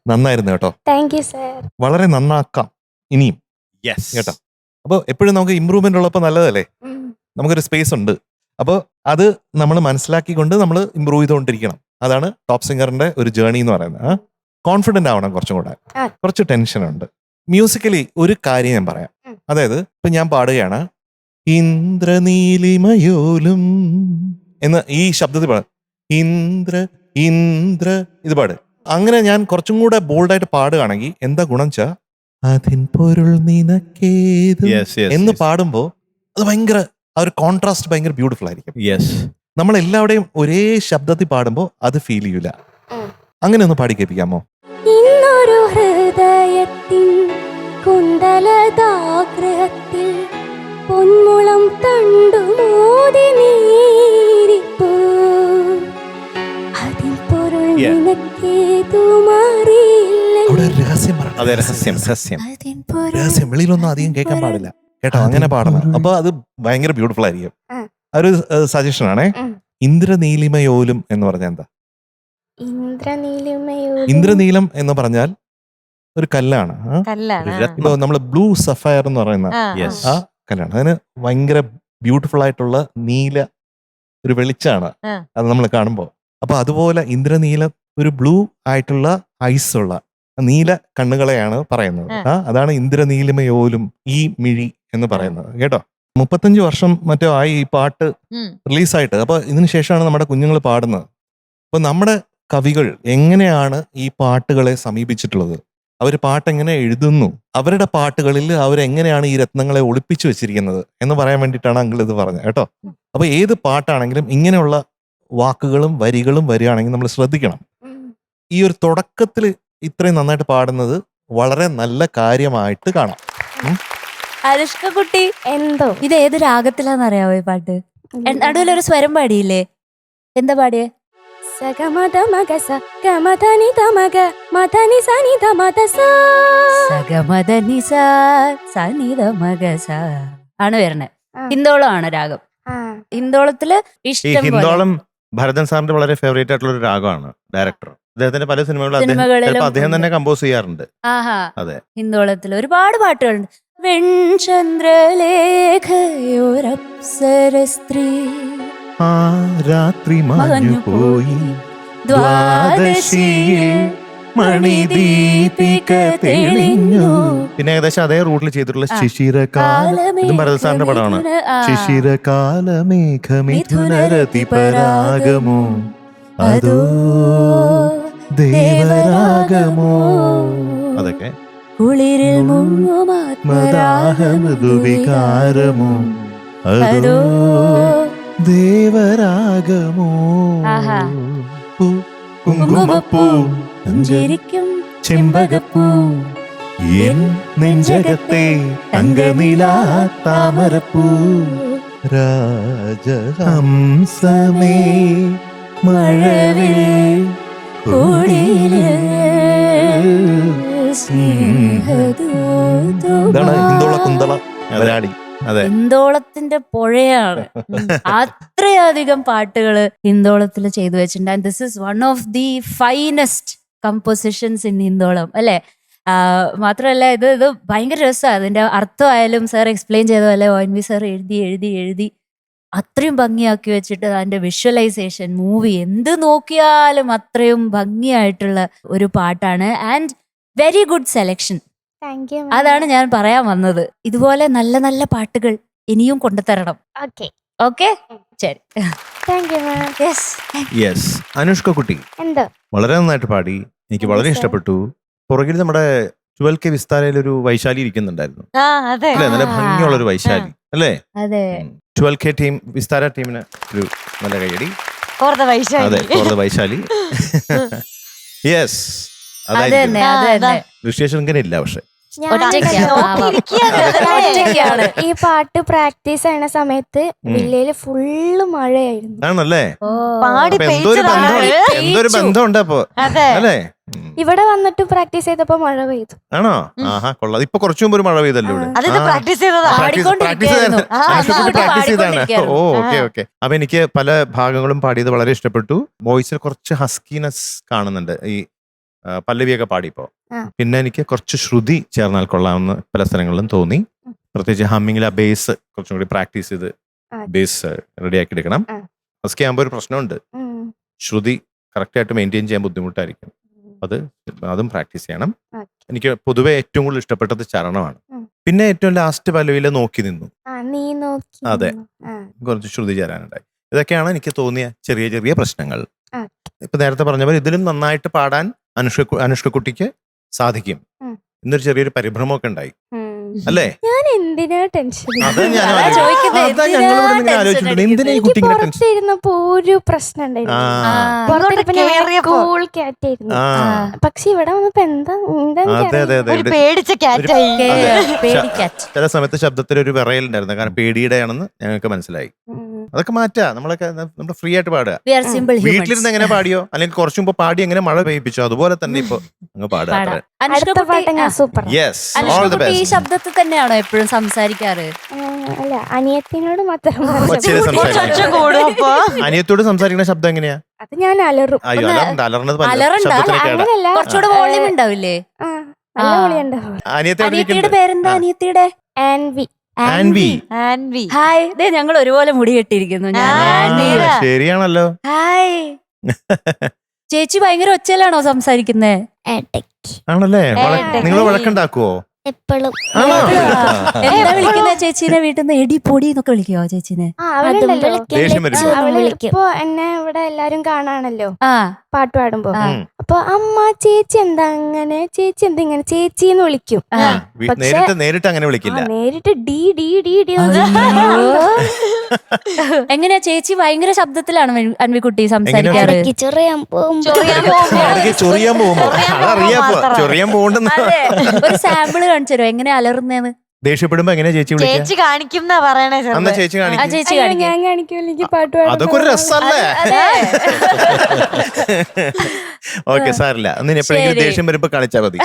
നന്നായിരുന്നു കേട്ടോ. Thank you sir. വളരെ നന്നാക്കാം ഇനിയും യെസ് കേട്ടോ. അപ്പോൾ എപ്പോഴും നമുക്ക് ഇമ്പ്രൂവ്മെന്റ് ഉള്ളപ്പോൾ നല്ലതല്ലേ, നമുക്കൊരു സ്പേസ് ഉണ്ട്. അപ്പോൾ അത് നമ്മൾ മനസ്സിലാക്കിക്കൊണ്ട് നമ്മൾ ഇമ്പ്രൂവ് ചെയ്തുകൊണ്ടിരിക്കണം. അതാണ് ടോപ്പ് സിംഗറിന്റെ ഒരു ജേർണി എന്ന് പറയുന്നത്. കോൺഫിഡന്റ് ആവണം കുറച്ചും കൂടെ. കുറച്ച് ടെൻഷൻ ഉണ്ട്. മ്യൂസിക്കലി ഒരു കാര്യം ഞാൻ പറയാം. അതായത് ഇപ്പൊ ഞാൻ പാടുകയാണ് ഇന്ദ്രനീലിമയോലും എന്ന് ഈ ശബ്ദത്തിൽ പാടും. ഇന്ദ്ര ഇന്ദ്ര ഇത് പാട്. അങ്ങനെ ഞാൻ കുറച്ചും കൂടെ ബോൾഡായിട്ട് പാടുകയാണെങ്കിൽ എന്താ ഗുണം വെച്ചാ അതിൻ പൊരുൾ നിനക്കേത് എന്ന് പാടുമ്പോ അത് ഭയങ്കര ആ ഒരു കോൺട്രാസ്റ്റ് ഭയങ്കര ബ്യൂട്ടിഫുൾ ആയിരിക്കും. നമ്മൾ എല്ലാവരുടെയും ഒരേ ശബ്ദത്തിൽ പാടുമ്പോ അത് ഫീൽ ചെയ്യൂല. അങ്ങനെ ഒന്ന് പാടി കേൾപ്പിക്കാമോ? ഇന്നൊരു ഹൃദയത്തിൻ കുന്തലതാഗ്രഹത്തിൽ പൊന്മുളം തണ്ടുമോതി നീരിപ്പോ അതിൻ പൊരുൾ നിനക്കേതു മാറിയില്ല. അവിടെ ഒരു രഹസ്യം പറയണം. അതെ, രഹസ്യം രഹസ്യം രഹസ്യം വെളിയിലൊന്നും അധികം കേൾക്കാൻ പാടില്ല കേട്ടോ. അങ്ങനെ പാടണം. അപ്പൊ അത് ഭയങ്കര ബ്യൂട്ടിഫുൾ ആയിരിക്കും. ഒരു സജഷൻ ആണേ. ഇന്ദ്രനീലിമയോലും എന്ന് പറഞ്ഞാൽ എന്താ? ഇന്ദ്രനീലം എന്ന് പറഞ്ഞാൽ ഒരു കല്ലാണ്. ഇപ്പൊ നമ്മള് ബ്ലൂ സഫയർ എന്ന് പറയുന്ന ആ കല്ലാണ്. അതിന് ഭയങ്കര ബ്യൂട്ടിഫുൾ ആയിട്ടുള്ള നീല ഒരു വെളിച്ചാണ് അത് നമ്മൾ കാണുമ്പോൾ. അപ്പൊ അതുപോലെ ഇന്ദ്രനീലം ഒരു ബ്ലൂ ആയിട്ടുള്ള ഐസ് ഉള്ള നീല കണ്ണുകളെയാണ് പറയുന്നത്. അതാണ് ഇന്ദ്രനീലിമയോലും ഈ മിഴി എന്ന് പറയുന്നത് കേട്ടോ. 35 വർഷം മറ്റോ ആയി ഈ പാട്ട് റിലീസായിട്ട്. അപ്പൊ ഇതിനു ശേഷമാണ് നമ്മുടെ കുഞ്ഞുങ്ങൾ പാടുന്നത്. അപ്പൊ നമ്മുടെ കവികൾ എങ്ങനെയാണ് ഈ പാട്ടുകളെ സമീപിച്ചിട്ടുള്ളത്, അവർ പാട്ടെങ്ങനെ എഴുതുന്നു, അവരുടെ പാട്ടുകളിൽ അവരെങ്ങനെയാണ് ഈ രത്നങ്ങളെ ഒളിപ്പിച്ചു വെച്ചിരിക്കുന്നത് എന്ന് പറയാൻ വേണ്ടിയിട്ടാണ് അങ്കിൾ ഇത് പറഞ്ഞത് കേട്ടോ. അപ്പൊ ഏത് പാട്ടാണെങ്കിലും ഇങ്ങനെയുള്ള വാക്കുകളും വരികളും വരികയാണെങ്കിൽ നമ്മൾ ശ്രദ്ധിക്കണം. ഈ ഒരു തുടക്കത്തിൽ ഇത്രയും നന്നായിട്ട് പാടുന്നത് വളരെ നല്ല കാര്യമായിട്ട് കാണാം. അനുഷ്ക കുട്ടി എന്തോ ഇത് ഏത് രാഗത്തിലാന്ന് അറിയാവോ ഈ പാട്ട്? നടുവിലൊരു സ്വരം പാടിയില്ലേ? എന്താ പാടിയേ? ആണ് വരണേ. ഹിന്ദോളം ആണ് രാഗം. ഹിന്ദോളത്തില് ഇഷ്ടം ഹിന്ദോളം ഭരതൻ സാറിന്റെ വളരെ ഫേവറേറ്റ് ആയിട്ടുള്ള ഒരു രാഗമാണ്. ഡയറക്ടർ അദ്ദേഹത്തിന്റെ പല സിനിമകളിലും അദ്ദേഹം തന്നെ കമ്പോസ് ചെയ്യാറുണ്ട്. അതെ, ഹിന്ദോളത്തിൽ ഒരുപാട് പാട്ടുകളുണ്ട്. വെൺചന്ദ്രലേഖയൊരപ്സര സ്ത്രീ ആ രാത്രി മാഞ്ഞു പോയി ദ്വാദശിയിൽ മണിദീപിക തെളിഞ്ഞു. പിന്നെ ഏകദേശം അതേ റൂട്ടിൽ ചെയ്തിട്ടുള്ള ശിശിരകാലം, ഇതും ഭരത് സാറിന്റെ പടമാണ്. ശിശിരകാലമേഘമിഥുനരതിപരാഗമോ അതോ ദേവരാഗമോ, അതൊക്കെ കുളിരിൽ മുങ്ങുമാത്മദാഹമൃദുവികാരമോ അതോ ദേവരാഗമോ. കുങ്കുമപ്പൂ പുഞ്ചിരിക്കും ചെമ്പകപ്പൂ എൻ നെഞ്ചകത്തെ തങ്കനിലാ താമരപ്പൂ. രാജഹംസമേ മഴവിൽ ഹിന്ദോളത്തിന്റെ പുഴയാണ്. അത്രയധികം പാട്ടുകൾ ഹിന്ദോളത്തിൽ ചെയ്തു വെച്ചിട്ടുണ്ട്. And this is one of the finest compositions in Hindolam അല്ലെ. മാത്രമല്ല ഇത് ഭയങ്കര രസമാണ്. അതിന്റെ അർത്ഥമായാലും സാർ എക്സ്പ്ലെയിൻ ചെയ്ത പോലെ ONV സാർ എഴുതി എഴുതി എഴുതി അത്രയും ഭംഗിയാക്കി വെച്ചിട്ട് അതിന്റെ വിഷ്വലൈസേഷൻ, മൂവി എന്ത് നോക്കിയാലും അത്രയും ഭംഗിയായിട്ടുള്ള ഒരു പാട്ടാണ്. And very good selection. അതാണ് ഞാൻ പറയാൻ വന്നത്. ഇതുപോലെ നല്ല നല്ല പാട്ടുകൾ ഇനിയും കൊണ്ടുതരണം. ഓക്കെ ശരി. യെസ്, അനുഷ്ക കുട്ടി വളരെ നന്നായിട്ട് പാടി. എനിക്ക് വളരെ ഇഷ്ടപ്പെട്ടു. പുറകിൽ നമ്മുടെ 12K വിസ്താരയിൽ ഒരു വൈശാലി ഇരിക്കുന്നുണ്ടായിരുന്നു അല്ലേ? നല്ല ഭംഗിയുള്ള ഒരു വൈശാലി അല്ലേ? 12K ടീം വിസ്താര ടീമിന് ഒരു നല്ല കൈയടി. അതെ, ഫോർ ദ വൈശാലി. യെസ്, അതായത് ഋഷിയേഷൻ ഇങ്ങനെ ഇല്ല. പക്ഷെ ഈ പാട്ട് പ്രാക്ടീസ് ചെയ്യുന്ന സമയത്ത് വില്ലയില് ഫുള്ള് മഴയായിരുന്നു. ആണല്ലേ? എന്തൊരു ബന്ധമുണ്ട് അപ്പൊ അല്ലേ? ഇവിടെ വന്നിട്ട് പ്രാക്ടീസ് ചെയ്തപ്പോ മഴ പെയ്തു. ആണോ? ആഹാ, കൊള്ളാം. ഇപ്പൊ കുറച്ചു മുമ്പ് ഒരു മഴ പെയ്തല്ലോ ഇവിടെ. പ്രാക്ടീസ് ചെയ്താണ്. ഓ, ഓക്കെ ഓക്കെ. അപ്പൊ എനിക്ക് പല ഭാഗങ്ങളും പാടിയത് വളരെ ഇഷ്ടപ്പെട്ടു. വോയിസിൽ കുറച്ച് ഹസ്കിനെസ് കാണുന്നുണ്ട്. ഈ പല്ലവിയൊക്കെ പാടിപ്പോ. ആ. പിന്നെ എനിക്ക് കുറച്ച് ശ്രുതി ചേർന്നാൽ കൊള്ളാമെന്ന് പല സ്ഥലങ്ങളിലും തോന്നി. പ്രത്യേകിച്ച് ഹമ്മിങ്ങിൽ ആ ബേസ് കുറച്ചും കൂടി പ്രാക്ടീസ് ചെയ്ത് ആ. ബേസ് റെഡിയാക്കി എടുക്കണം. ആ. ഫസ്റ്റ് ആകുമ്പോൾ ഒരു പ്രശ്നമുണ്ട്, ശ്രുതി കറക്റ്റായിട്ട് മെയിൻറ്റെയിൻ ചെയ്യാൻ ബുദ്ധിമുട്ടായിരിക്കും. അതും പ്രാക്ടീസ് ചെയ്യണം. എനിക്ക് പൊതുവെ ഏറ്റവും കൂടുതൽ ഇഷ്ടപ്പെട്ടത് ചരണമാണ്. പിന്നെ ഏറ്റവും ലാസ്റ്റ് പല്ലവിയില് നോക്കി നിന്നു. നീ നോക്കി. അതെ. കുറച്ച് ശ്രുതി ചേരാനുണ്ടായി. ഇതൊക്കെയാണ് എനിക്ക് തോന്നിയ ചെറിയ ചെറിയ പ്രശ്നങ്ങൾ. ഇപ്പൊ നേരത്തെ പറഞ്ഞ പോലെ ഇതിലും നന്നായിട്ട് പാടാൻ അനുഷ്ക കുട്ടിക്ക് സാധിക്കും. ഇന്നൊരു ചെറിയൊരു പരിഭ്രമമൊക്കെ ഉണ്ടായി അല്ലേ? ഞാൻ എന്തിനാ ടെൻഷൻ? ഞങ്ങളിവിടെ ആലോചിച്ചിട്ടുണ്ട്, എന്തിനാ ഈ എനിക്ക് കുട്ടി ഇങ്ങനെ ടെൻഷൻ? പുറത്തിരുന്നപ്പോ ഒരു പ്രശ്നം ഉണ്ടായിരുന്നു. കൂൾ ക്യാറ്റായിരുന്നു. പക്ഷെ ഇവിടെ വന്നപ്പോ ഒരു പേടിച്ച ക്യാറ്റായി. ചില സമയത്ത് ശബ്ദത്തിൽ ഒരു വിറയലുണ്ടായിരുന്നു, കാരണം പേടിയുടെ ആണെന്ന് ഞങ്ങൾക്ക് മനസ്സിലായി. അതൊക്കെ മാറ്റാ, നമ്മളൊക്കെ നമ്മൾ ഫ്രീ ആയിട്ട് പാടുക. വീട്ടിലിരുന്ന് എങ്ങനെ പാടിയോ അല്ലെങ്കിൽ കുറച്ചു മുമ്പ് പാടി എങ്ങനെ മഴ പെയ്യിപ്പിച്ചോ അതുപോലെ തന്നെ ഇപ്പൊ അങ്ങ് പാടുക. സൂപ്പർ. ഈ ശബ്ദത്തിൽ തന്നെയാണോ എപ്പോഴും സംസാരിക്കാറ്? അല്ല, അനിയത്തിനോട് മാത്രം അനിയത്തോട് സംസാരിക്കുന്ന ശബ്ദം എങ്ങനെയാ? അത് ഞാൻ അലറും. അയ്യോ, അലർന്നത് അലറണ്ട, കുറച്ചുകൂടെ വോളിയം ഉണ്ടാവില്ലേ? അനിയത്തിയുടെ പേരെന്താ? അനിയത്തിയുടെ ആൻവി. ഹായ്, ദേ ഞങ്ങൾ ഒരുപോലെ മുടി കെട്ടിയിരിക്കുന്നു. ശരിയാണല്ലോ. ഹായ്. ചേച്ചി ഭയങ്കര ഒച്ചയിലാണോ സംസാരിക്കുന്നേ? ആണല്ലേ? നിങ്ങൾ വഴക്കുണ്ടാക്കുവോ? എപ്പോഴും. എന്താ വിളിക്കുന്ന ചേച്ചീനെ? വീട്ടിൽ നിന്ന് എടി പൊടി എന്നൊക്കെ വിളിക്കുവോ ചേച്ചീനെ? ഇപ്പൊ എന്നെ ഇവിടെ എല്ലാരും കാണാണല്ലോ ആ, പാട്ട് പാടുമ്പോ. അപ്പൊ അമ്മ ചേച്ചി എന്താ അങ്ങനെ, ചേച്ചി എന്താ ഇങ്ങനെ, ചേച്ചി എന്ന് വിളിക്കും. നേരിട്ട് അങ്ങനെ വിളിക്കില്ല, നേരിട്ട് ഡി ഡി ഡി ഡി. എങ്ങനെയാ ചേച്ചി? ഭയങ്കര ശബ്ദത്തിലാണ് അൻവിക്കുട്ടി സംസാരിക്കാറ്. ചൊറിയാൻ പോകുമ്പോ ഒരു സാമ്പിള് കാണിച്ചു തരുമോ എങ്ങനെ അലറുന്നേന്ന്? ദേഷ്യപ്പെടുമ്പോ എങ്ങനെയാ ചേച്ചി വിളിക്കുക? ചേച്ചി കാണിക്കും പറയണേ. ചേച്ചി ചേച്ചി ഞാൻ കാണിക്കുമല്ലോ, എനിക്ക് പാട്ട് പാടാൻ. അതൊക്കെ ഒരു രസമല്ലേ? ഓക്കെ, സാരില്ല, അന്ന് എപ്പോഴെങ്കിലും ദേഷ്യം വരുമ്പോ കാണിച്ചാൽ മതി.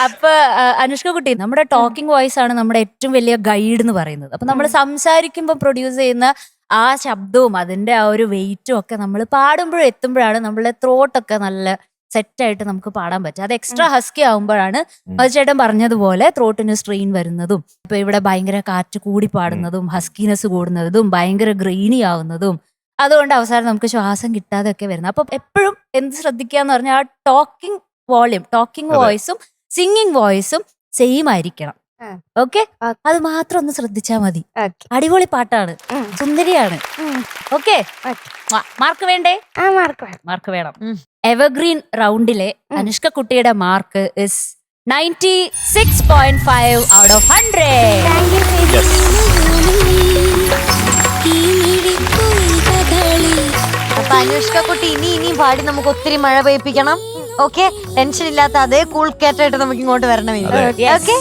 അപ്പൊ അനുഷ്ക കുട്ടി, നമ്മുടെ ടോക്കിംഗ് വോയിസ് ആണ് നമ്മുടെ ഏറ്റവും വലിയ ഗൈഡ് എന്ന് പറയുന്നത്. അപ്പൊ നമ്മൾ സംസാരിക്കുമ്പോൾ പ്രൊഡ്യൂസ് ചെയ്യുന്ന ആ ശബ്ദവും അതിന്റെ ആ ഒരു വെയിറ്റും ഒക്കെ നമ്മൾ പാടുമ്പോഴും എത്തുമ്പോഴാണ് നമ്മളുടെ ത്രോട്ടൊക്കെ നല്ല സെറ്റായിട്ട് നമുക്ക് പാടാൻ പറ്റും. അത് എക്സ്ട്രാ ഹസ്കി ആവുമ്പോഴാണ് ചേട്ടൻ പറഞ്ഞതുപോലെ ത്രോട്ടിന് സ്ട്രെയിൻ വരുന്നതും, ഇപ്പൊ ഇവിടെ ഭയങ്കര കാറ്റ് കൂടി പാടുന്നതും ഹസ്കിനെസ് കൂടുന്നതും ഭയങ്കര ഗ്രെയിനി ആവുന്നതും, അതുകൊണ്ട് അവസാനം നമുക്ക് ശ്വാസം കിട്ടാതെ ഒക്കെ വരുന്നത്. അപ്പൊ എപ്പോഴും എന്ത് ശ്രദ്ധിക്കാന്ന് പറഞ്ഞാൽ ആ ടോക്കിംഗ് വോളിയം, ടോക്കിംഗ് വോയിസും സിംഗിങ് വോയിസും സെയിം ആയിരിക്കണം. ഓക്കെ, അത് മാത്രം ഒന്ന് ശ്രദ്ധിച്ചാ മതി. അടിപൊളി പാട്ടാണ്, സുന്ദരിയാണ്. ഓക്കെ, മാർക്ക് വേണ്ടേ? മാർക്ക് വേണം. എവർഗ്രീൻ റൗണ്ടിലെ അനുഷ്ക കുട്ടിയുടെ മാർക്ക് ഇസ് 96.5 ഔട്ട് ഓഫ് 100. അപ്പൊ അനുഷ്ക കുട്ടി ഇനിയും പാടി നമുക്ക് ഒത്തിരി മഴ പെയ്യിപ്പിക്കണം. ഓക്കെ, ടെൻഷൻ ഇല്ലാത്ത അതേ കൂൾ കാറ്റായിട്ട് നമുക്ക് ഇങ്ങോട്ട് വരണം. ഓക്കെ,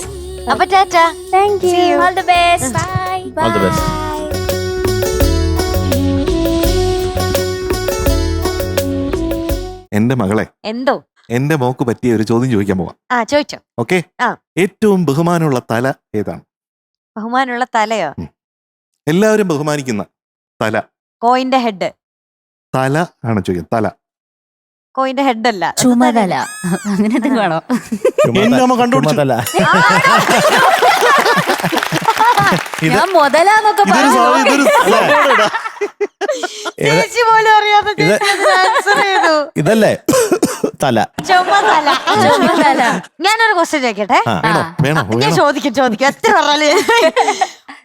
അപ്പൊ tata. Thank you. All the best. Bye. All the best. എന്റെ മകളെ, എന്തോ എന്റെ മോക്ക് പറ്റിയ ഒരു ചോദ്യം ചോദിക്കാൻ പോവാം. ചോദിച്ചോ. ഓക്കെ, ഏറ്റവും ബഹുമാനമുള്ള തല ഏതാണ്? ബഹുമാനമുള്ള തലയോ? എല്ലാവരും ബഹുമാനിക്കുന്ന തല. കോയിന്റെ ഹെഡ്. തല ആണ് ചോദിക്കുന്നത്. തല. കോയിന്റെ ഹെഡ് അല്ല, ചുമതല. അങ്ങനെ വേണോ? കണ്ടുപിടിച്ചതല്ല. ഞാൻ മുതലാന്നൊക്കെ പറഞ്ഞു. ചേച്ചി പോലും അറിയാതെ ഇതല്ലേ തല? ചുമതല. ഞാനൊരു ക്വസ്റ്റ്യൻ ചോദിക്കട്ടെ? ഞാൻ ചോദിക്കും എത്ര പറഞ്ഞാല്.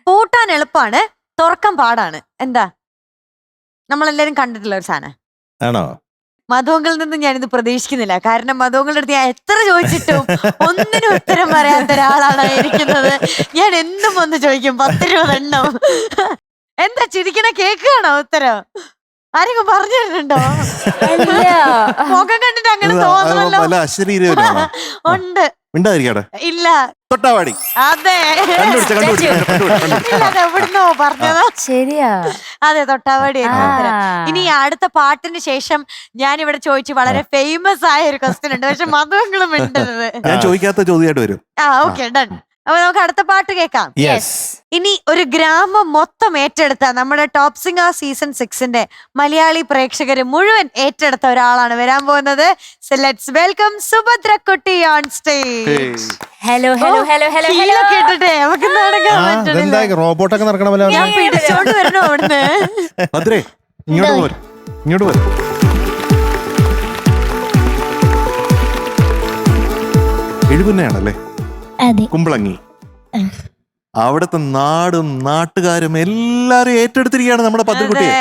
പൂട്ടാൻ എളുപ്പമാണ്, തുറക്കാൻ പാടാണ്. എന്താ? നമ്മളെല്ലാരും കണ്ടിട്ടുള്ള ഒരു സാധനം ആണോ? മധുവങ്ങളിൽ നിന്ന് ഞാനിത് പ്രതീക്ഷിക്കുന്നില്ല. കാരണം മധുവങ്ങളുടെ അടുത്ത് ഞാൻ എത്ര ചോദിച്ചിട്ടും ഒന്നിനും ഉത്തരം പറയാത്ത ഒരാളാണ് ഇരിക്കുന്നത്. ഞാൻ എന്നും വന്ന് ചോദിക്കും 10-20 എണ്ണം. എന്താ ചിരിക്കണ? കേൾക്കുകയാണോ ഉത്തരം? ആരെങ്കിലും പറഞ്ഞു തരുന്നുണ്ടോ? മുഖം കണ്ടിട്ട് അങ്ങനെ തോന്നണല്ലോ. ഉണ്ട്. ഇല്ല. തൊട്ടാവാടി. അതെ, എവിടുന്നോ പറഞ്ഞതാ. ശരിയാ, അതെ, തൊട്ടാവാടി. ഇനി അടുത്ത പാട്ടിന് ശേഷം ഞാൻ ഇവിടെ ചോദിച്ചു വളരെ ഫേമസ് ആയ ഒരു ക്വസ്റ്റ്യൻ ഉണ്ട്, പക്ഷെ മധുവങ്ങളും മിണ്ടരുത്. ഞാൻ ചോദിക്കാത്ത ചോദ്യമായിട്ട് വരും. Okay, done. അപ്പൊ നമുക്ക് അടുത്ത പാട്ട് കേൾക്കാം. ഇനി ഒരു ഗ്രാമം മൊത്തം ഏറ്റെടുത്ത നമ്മുടെ ടോപ്പ് സിംഗർ സീസൺ 6ന്റെ മലയാളി പ്രേക്ഷകര് മുഴുവൻ ഏറ്റെടുത്ത ഒരാളാണ് വരാൻ പോകുന്നത്. സോ ലെറ്റ്സ് വെൽക്കം സുഭദ്ര കുട്ടി on stage. Hello hello hello hello hello കേട്ടിട്ടേ നമുക്ക് നടക്കാൻ പറ്റണില്ല. റോബോട്ടൊക്കെ നടക്കണ പോലെ ഞാൻ പിടിച്ചോണ്ട് വരണോ അവിടുന്ന്? ഭദ്രേ ഇങ്ങോട്ട് പോര്, ഇങ്ങോട്ട് പോര്. എഴുപുന്നയാണല്ലേ? കുമ്പളങ്ങി. അവിടുത്തെ നാടും നാട്ടുകാരും എല്ലാരും ഏറ്റെടുത്തിരിക്കുകയാണ് നമ്മുടെ പത്രക്കുട്ടിയെ.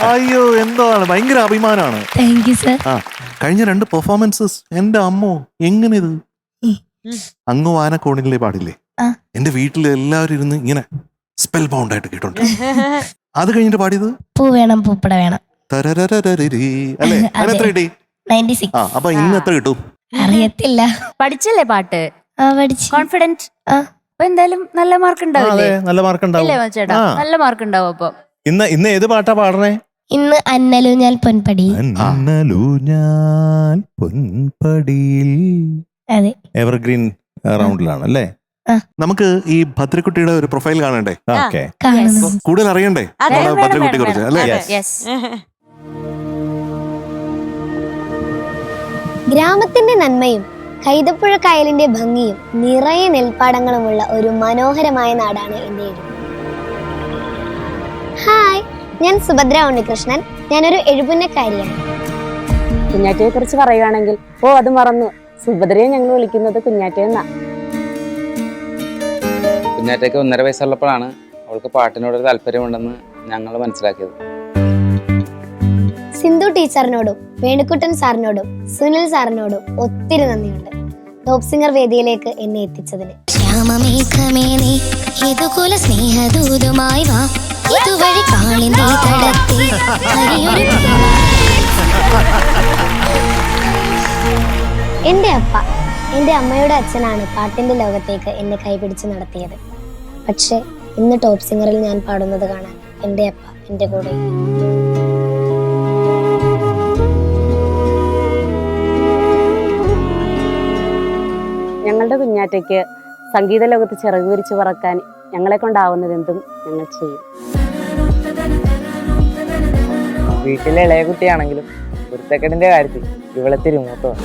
അയ്യോ എന്താണ്, ഭയങ്കര അഭിമാനമാണ്. ആ കഴിഞ്ഞ 2 പെർഫോമൻസസ് എന്റെ അമ്മോ എങ്ങനെ ഇത് അങ്ങ് വാനക്കോണിലെ പാടില്ലേ, എന്റെ വീട്ടിൽ എല്ലാവരും ഇരുന്ന് ഇങ്ങനെ സ്പെൽ ബൗണ്ട് ആയിട്ട് കേട്ടോണ്ട്. അത് കഴിഞ്ഞിട്ട് പാടിയത് പൂ വേണം പൂപ്പട വേണം അല്ലേ? അതിനെത്ര കിട്ടി? 96. അപ്പൊ ഇന്ന് എത്ര കിട്ടും അറിയത്തില്ല. പഠിച്ചല്ലേ പാട്ട്? കോൺഫിഡന്റ്? അപ്പൊ എന്തായാലും നല്ല മാർക്ക് ഉണ്ടാവില്ലേ? നല്ല മാർക്ക് ഉണ്ടാവും ചേട്ടാ, നല്ല മാർക്ക് ഉണ്ടാവും. അപ്പൊ ഇന്ന് ഏത് പാട്ടാ പാടണേ? ഇന്ന് അന്നലു ഞാൻ പൊൻപടി. പൊൻപടിയിൽ അതെ, എവർഗ്രീൻ റൗണ്ടിലാണ് അല്ലേ? നമുക്ക് ഈ ഭദ്രക്കുട്ടിയുടെ ഒരു പ്രൊഫൈൽ കാണണ്ടേ? ഓക്കെ, കൂടുതൽ അറിയണ്ടേ ഭദ്രക്കുട്ടിയെ കുറിച്ച് അല്ലേ? ഗ്രാമത്തിന്റെ നന്മയും കൈതപ്പുഴ കായലിന്റെ ഭംഗിയും നിറയെ നെൽപ്പാടങ്ങളുമുള്ള ഒരു മനോഹരമായ നാടാണ് എൻ്റെ എഴുപുന്ന. ഹായ്, ഞാൻ സുഭദ്ര ഉണ്ണികൃഷ്ണൻ. ഞാനൊരു എഴുപുന്നക്കാരിയാണ്. കുഞ്ഞാറ്റയെ കുറിച്ച് പറയുകയാണെങ്കിൽ അത് മറന്നു. സുഭദ്രയെ ഞങ്ങൾ വിളിക്കുന്നത് കുഞ്ഞാറ്റയെന്നാ. കുഞ്ഞാറ്റയ്ക്ക് 1.5 വയസ്സുള്ളപ്പോഴാണ് അവൾക്ക് പാട്ടിനോടൊരു താല്പര്യമുണ്ടെന്ന് ഞങ്ങൾ മനസ്സിലാക്കിയത്. സിന്ധു ടീച്ചറിനോടും വേണുക്കുട്ടൻ സാറിനോടും സുനിൽ സാറിനോടും ഒത്തിരി നന്ദിയുണ്ട് ടോപ്പ് സിംഗർ വേദിയിലേക്ക് എന്നെ എത്തിച്ചതിന്. എന്റെ അപ്പ, എന്റെ അമ്മയുടെ അച്ഛനാണ് പാട്ടിന്റെ ലോകത്തേക്ക് എന്നെ കൈപിടിച്ച് നടത്തിയത്. പക്ഷെ ഇന്ന് ടോപ്പ് സിംഗറിൽ ഞാൻ പാടുന്നത് കാണാൻ എന്റെ അപ്പ എന്റെ കൂടെ. ഞങ്ങളുടെ കുഞ്ഞാറ്റയ്ക്ക് സംഗീത ലോകത്ത് ചിറക് വിരിച്ച് പറക്കാൻ ഞങ്ങളെ കൊണ്ടാവുന്നതെന്തും ഞങ്ങൾ ചെയ്യും. വീട്ടിലെ ഇളയ കുട്ടിയാണെങ്കിലും കുരുത്തക്കേടിന്റെ കാര്യത്തിൽ ഇവളെത്തിരി മൂത്തമാണ്.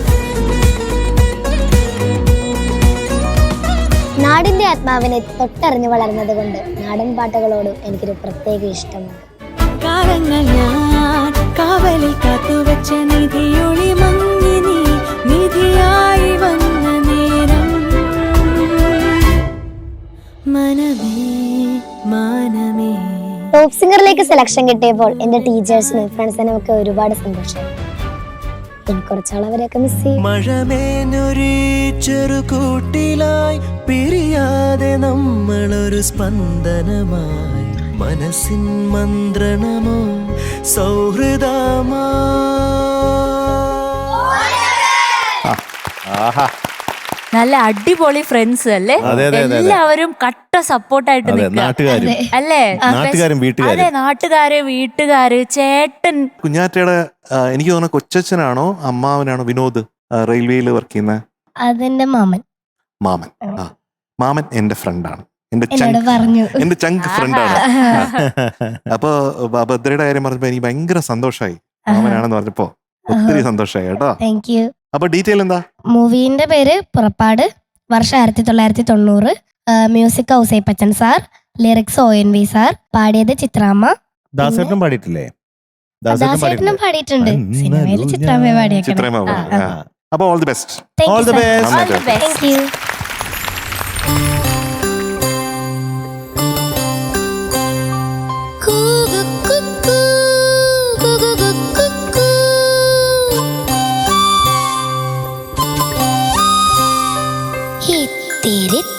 നാടിന്റെ ആത്മാവിനെ തൊട്ടറിഞ്ഞു വളർന്നത് കൊണ്ട് നാടൻ പാട്ടുകളോടും എനിക്കൊരു പ്രത്യേക ഇഷ്ടമാണ്. കാവലിൽ കാത്തുവച്ച നിധിയൊളി മങ്ങി നീ നിധിയായി വന്ന നേരം മനമേ മാനമേ. ടോപ്പ് സിംഗറിലേക്ക് സെലക്ഷൻ കിട്ടിയപ്പോൾ എന്റെ ടീച്ചേഴ്സിനും ഫ്രണ്ട്സിനും ഒക്കെ ഒരുപാട് സന്തോഷമായി. എനിക്ക് കുറച്ചാളവരെയൊക്കെ മിസ് ചെയ്യും. മഴമേനൊരു ചെറുകൂട്ടിലായി പിരിയാതെ നമ്മളൊരു സ്പന്ദനമായി മനസ്സിൻ മന്ത്രണമോ സൗഹൃദമാ. നല്ല അടിപൊളി ഫ്രണ്ട്സ് അല്ലേ? എല്ലാവരും കട്ട സപ്പോർട്ടായിട്ട് അല്ലേ? അതെ, നാട്ടുകാര് വീട്ടുകാര് ചേട്ടൻ. കുഞ്ഞാറ്റയുടെ എനിക്ക് തോന്നുന്ന കൊച്ചച്ഛനാണോ അമ്മാവനാണോ വിനോദ് റെയിൽവേയിൽ വർക്ക് ചെയ്യുന്ന? അതെന്റെ മാമൻ. മാമൻ എന്റെ ഫ്രണ്ടാണ്, എന്റെ ചങ്ക് ഫ്രണ്ടാണ്. അപ്പൊ ഭദ്രയുടെ കാര്യം പറഞ്ഞപ്പോ എനിക്ക് ഭയങ്കര സന്തോഷമായി. മാമനാണെന്ന് പറഞ്ഞപ്പോ ഒത്തിരി സന്തോഷമായി കേട്ടോ. Thank you. അപ്പൊ ഡീറ്റെയിൽ എന്താ? മൂവിന്റെ പേര് പുറപ്പാട്, വർഷം 1990, music Ouseppachan sir, lyrics ONV sir, പാടിയത് ചിത്രാമ്മ. ദാസേട്ടനും പാടിയിട്ടില്ലേ? ദാസേട്ടനും പാടിയിട്ടുണ്ട്, സിനിമയിൽ ചിത്രാമ്മ പാടിയേക്കണം. അപ്പൊ all the best. Thank you.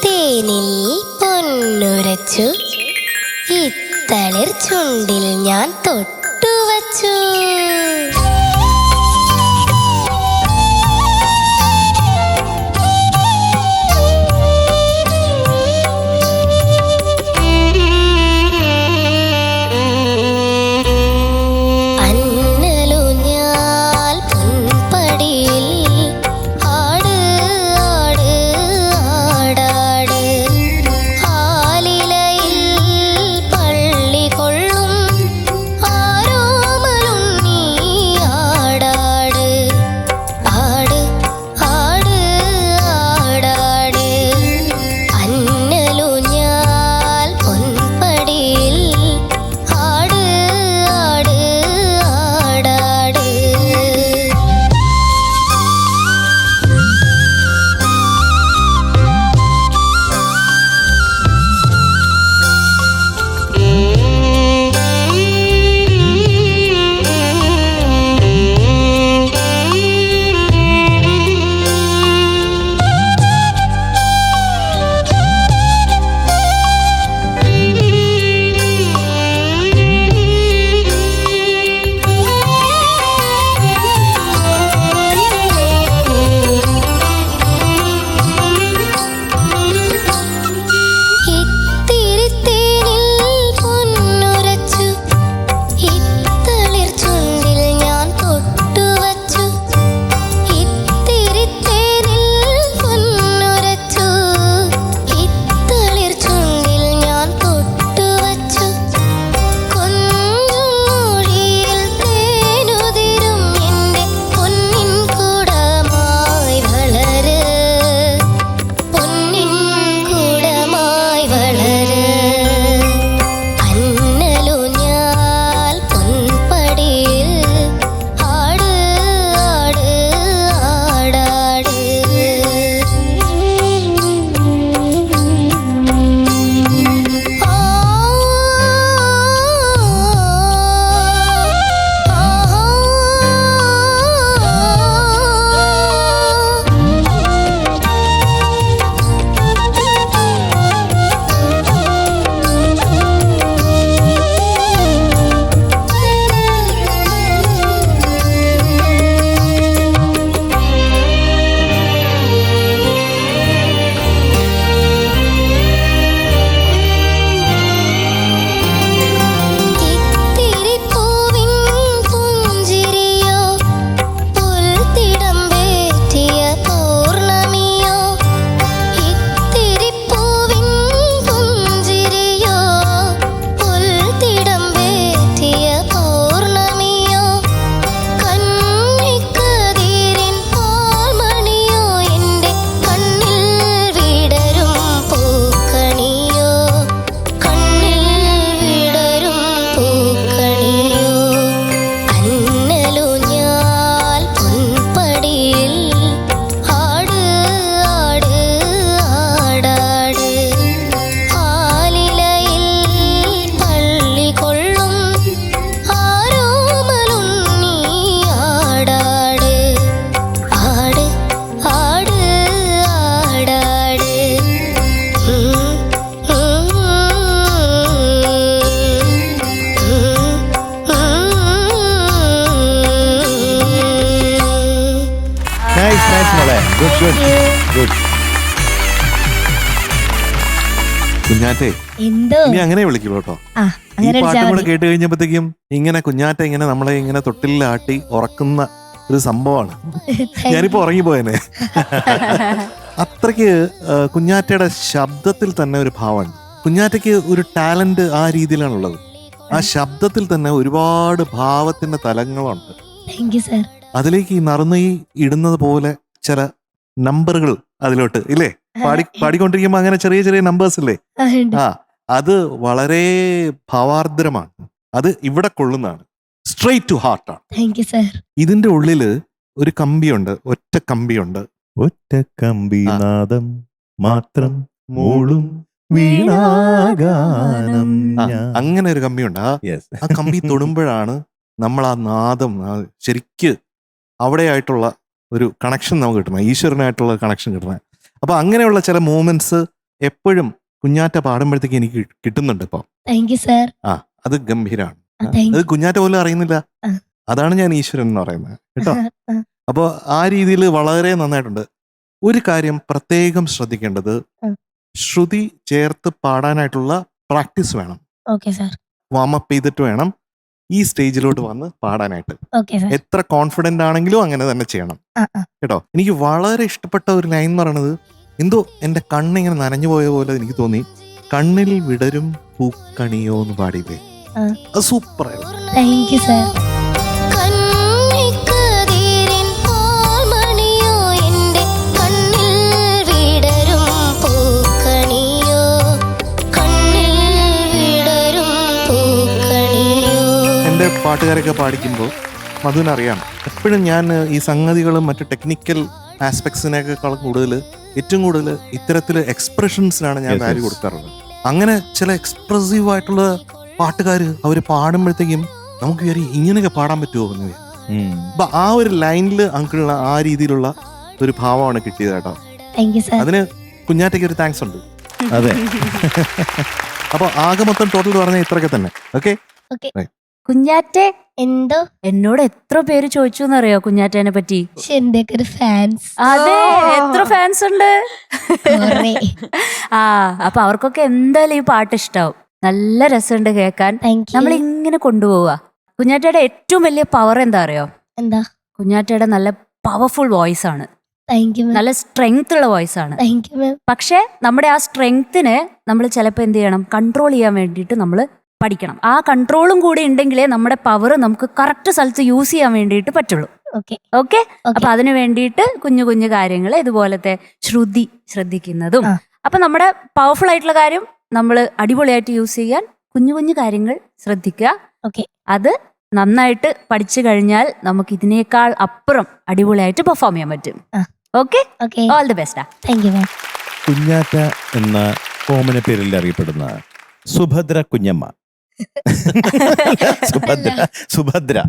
തേനിൽ പൊന്നുരച്ചു ഇത്തളിർ ചുണ്ടിൽ ഞാൻ തൊട്ടുവച്ചു. ആട് ആട് ആടാട് കുഞ്ഞാറ്റെ എന്തോ ഇനി അങ്ങനെ വിളിക്കുള്ളൂ കേട്ടോ. ആ ഈ അങ്ങനെ പാട്ടും വിളിച്ചാ കൂടെ മതി. കേട്ട് കഴിഞ്ഞപ്പോഴത്തേക്കും ഇങ്ങനെ കുഞ്ഞാറ്റ ഇങ്ങനെ നമ്മളെ ഇങ്ങനെ തൊട്ടിലാട്ടി ഉറക്കുന്ന ഒരു സംഭവമാണ്. ഞാനിപ്പോ ഉറങ്ങിപ്പോയനെ. അത്രയ്ക്ക് കുഞ്ഞാറ്റയുടെ ശബ്ദത്തിൽ തന്നെ ഒരു ഭാവമുണ്ട്. കുഞ്ഞാറ്റയ്ക്ക് ഒരു ടാലന്റ് ആ രീതിയിലാണുള്ളത്. ആ ശബ്ദത്തിൽ തന്നെ ഒരുപാട് ഭാവത്തിന്റെ തലങ്ങളുണ്ട്. Thank you sir. അതിലേക്ക് ഈ നറുനെയ്യ് ഇടുന്നത് പോലെ ചില നമ്പറുകൾ അതിലോട്ട് ഇല്ലേ, പാടിക്കൊണ്ടിരിക്കുമ്പോ അങ്ങനെ ചെറിയ ചെറിയ നമ്പേഴ്സ് ഇല്ലേ, ആ അത് വളരെ ഭാവാർദ്രമാണ്. അത് ഇവിടെ കൊള്ളുന്നതാണ്, സ്ട്രെയിറ്റ് ടു ഹാർട്ടാണ്. Thank you sir. ഇതിന്റെ ഉള്ളില് ഒരു കമ്പിയുണ്ട്, ഒറ്റ കമ്പിയുണ്ട്. ഒറ്റ കമ്പിനാദം മാത്രം മൂളും വീണാഗാനം. അങ്ങനെ ഒരു കമ്പിയുണ്ട്. ആ കമ്പി തൊടുമ്പോഴാണ് നമ്മൾ ആ നാദം ശരിക്ക് അവിടെയായിട്ടുള്ള ഒരു കണക്ഷൻ നമുക്ക് കിട്ടണം, ഈശ്വരനായിട്ടുള്ള കണക്ഷൻ കിട്ടണം. അപ്പൊ അങ്ങനെയുള്ള ചില മൂമെന്റ്സ് എപ്പോഴും കുഞ്ഞാറ്റ പാടുമ്പോഴത്തേക്ക് എനിക്ക് കിട്ടുന്നുണ്ട് ഇപ്പൊ. Thank you sir. ആ അത് ഗംഭീരാണ്. അത് കുഞ്ഞാറ്റ പോലും അറിയുന്നില്ല. അതാണ് ഞാൻ ഈശ്വരൻ എന്ന് പറയുന്നത് കേട്ടോ. അപ്പൊ ആ രീതിയിൽ വളരെ നന്നായിട്ടുണ്ട്. ഒരു കാര്യം പ്രത്യേകം ശ്രദ്ധിക്കേണ്ടത്, ശ്രുതി ചേർത്ത് പാടാനായിട്ടുള്ള പ്രാക്ടീസ് വേണം. Okay sir. വാമപ്പ് ചെയ്തിട്ട് വേണം ഈ സ്റ്റേജിലോട്ട് വന്ന് പാടാനായിട്ട്. Okay sir. എത്ര കോൺഫിഡന്റ് ആണെങ്കിലും അങ്ങനെ തന്നെ ചെയ്യണം കേട്ടോ. എനിക്ക് വളരെ ഇഷ്ടപ്പെട്ട ഒരു ലൈൻ എന്ന് പറയുന്നത്, എന്തോ എന്റെ കണ്ണിങ്ങനെ നനഞ്ഞു പോയ പോലെ എനിക്ക് തോന്നി. കണ്ണിൽ വിടരും പൂക്കണിയോ എന്ന് പാടിയില്ലേ, അത് സൂപ്പർ ആയിരുന്നു. Thank you sir. എൻ്റെ പാട്ടുകാരൊക്കെ പാടിക്കുമ്പോൾ മധുവിനറിയാം, എപ്പോഴും ഞാൻ ഈ സംഗതികളും മറ്റു ടെക്നിക്കൽ ആസ്പെക്ട്സിനേക്കാൾ കൂടുതൽ ഏറ്റവും കൂടുതൽ ഇത്തരത്തിൽ എക്സ്പ്രഷൻസിനാണ് ഞാൻ വാല്യൂ കൊടുക്കാറുള്ളത്. അങ്ങനെ ചില എക്സ്പ്രസീവ് ആയിട്ടുള്ള പാട്ടുകാർ അവർ പാടുമ്പോഴത്തേക്കും നമുക്ക് കയറി ഇങ്ങനെയൊക്കെ പാടാൻ പറ്റുമോ എന്ന്. അപ്പൊ ആ ഒരു ലൈനിൽ അങ്കിളുള്ള ആ രീതിയിലുള്ള ഒരു ഭാവമാണ് കിട്ടിയത് കേട്ടോ. അതിന് കുഞ്ഞാറ്റയ്ക്ക് ഒരു താങ്ക്സ് ഉണ്ട്. അതെ. അപ്പൊ ആകെ മൊത്തം ടോട്ടൽ പറഞ്ഞ ഇത്രയൊക്കെ തന്നെ. ഓക്കെ. കുഞ്ഞാറ്റെ എന്തോ എന്നോട് എത്ര പേര് ചോദിച്ചു എന്നറിയോ കുഞ്ഞാറ്റേനെ പറ്റി? എന്റെ ഒരു ഫാൻസ്. അതെ, എത്ര ഫാൻസ് ഉണ്ട്. ആ അപ്പൊ അവർക്കൊക്കെ എന്തായാലും ഈ പാട്ട് ഇഷ്ടാവും. നല്ല രസമുണ്ട് കേൾക്കാൻ. നമ്മൾ ഇങ്ങനെ കൊണ്ടുപോവാ. കുഞ്ഞാറ്റയുടെ ഏറ്റവും വലിയ പവർ എന്താ അറിയോ? എന്താ? കുഞ്ഞാറ്റയുടെ നല്ല പവർഫുൾ വോയിസ് ആണ്. നല്ല സ്ട്രെങ്ത് ഉള്ള വോയിസ് ആണ്. പക്ഷെ നമ്മുടെ ആ സ്ട്രെങ്തിനെ നമ്മൾ ചിലപ്പോൾ എന്ത് ചെയ്യണം, കൺട്രോൾ ചെയ്യാൻ വേണ്ടിയിട്ട് നമ്മൾ പഠിക്കണം. ആ കൺട്രോളും കൂടി ഉണ്ടെങ്കിലേ നമ്മുടെ പവർ നമുക്ക് കറക്റ്റ് സ്ഥലത്ത് യൂസ് ചെയ്യാൻ വേണ്ടിയിട്ട് പറ്റുള്ളൂ. ഓക്കെ. അപ്പൊ അതിനു വേണ്ടിയിട്ട് കുഞ്ഞു കുഞ്ഞു കാര്യങ്ങൾ ഇതുപോലത്തെ ശ്രുതി ശ്രദ്ധിക്കുന്നതും, അപ്പൊ നമ്മുടെ പവർഫുൾ ആയിട്ടുള്ള കാര്യം നമ്മൾ അടിപൊളിയായിട്ട് യൂസ് ചെയ്യാൻ കുഞ്ഞു കുഞ്ഞു കാര്യങ്ങൾ ശ്രദ്ധിക്കുക. അത് നന്നായിട്ട് പഠിച്ചു കഴിഞ്ഞാൽ നമുക്ക് ഇതിനേക്കാൾ അപ്പുറം അടിപൊളിയായിട്ട് പെർഫോം ചെയ്യാൻ പറ്റും. Okay. All the best. Thank you. Kunjatta എന്ന കോമന പേരിൽ അറിയപ്പെടുന്ന സുഭദ്ര കുഞ്ഞമ്മ. സുഭദ്ര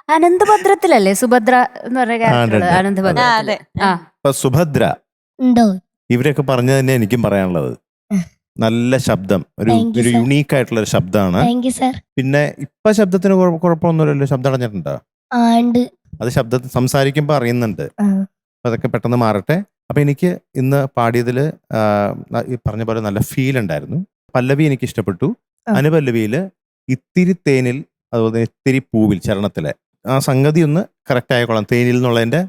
അനന്തഭദ്രത്തിലല്ലേ സുഭദ്ര എന്ന് പറഞ്ഞ ക്യാരക്ടർ? അനന്തഭദ്ര. സുഭദ്ര ഇവരൊക്കെ പറഞ്ഞത് തന്നെ എനിക്കും പറയാനുള്ളത്. നല്ല ശബ്ദം, ഒരു യുണീക്ക് ആയിട്ടുള്ള ഒരു ശബ്ദമാണ്. പിന്നെ ഇപ്പൊ ശബ്ദത്തിന് കുഴപ്പമൊന്നുമില്ലല്ലോ? ശബ്ദം അടഞ്ഞിട്ടുണ്ടോ? അത് ശബ്ദത്തിൽ സംസാരിക്കുമ്പോ അറിയുന്നുണ്ട്. അപ്പൊ അതൊക്കെ പെട്ടെന്ന് മാറട്ടെ. അപ്പൊ എനിക്ക് ഇന്ന് പാടിയതില് ഈ പറഞ്ഞ പോലെ നല്ല ഫീൽ ഉണ്ടായിരുന്നു. പല്ലവി എനിക്ക് ഇഷ്ടപ്പെട്ടു. അനുപല്ലവിയില് ഇത്തിരി തേനിൽ, അതുപോലെ ഇത്തിരി പൂവിൽ, ചരണത്തിലെ ആ സംഗതി ഒന്ന് കറക്റ്റ് ആയിക്കോളാം. തേനിൽ എന്നുള്ളതിന്റെ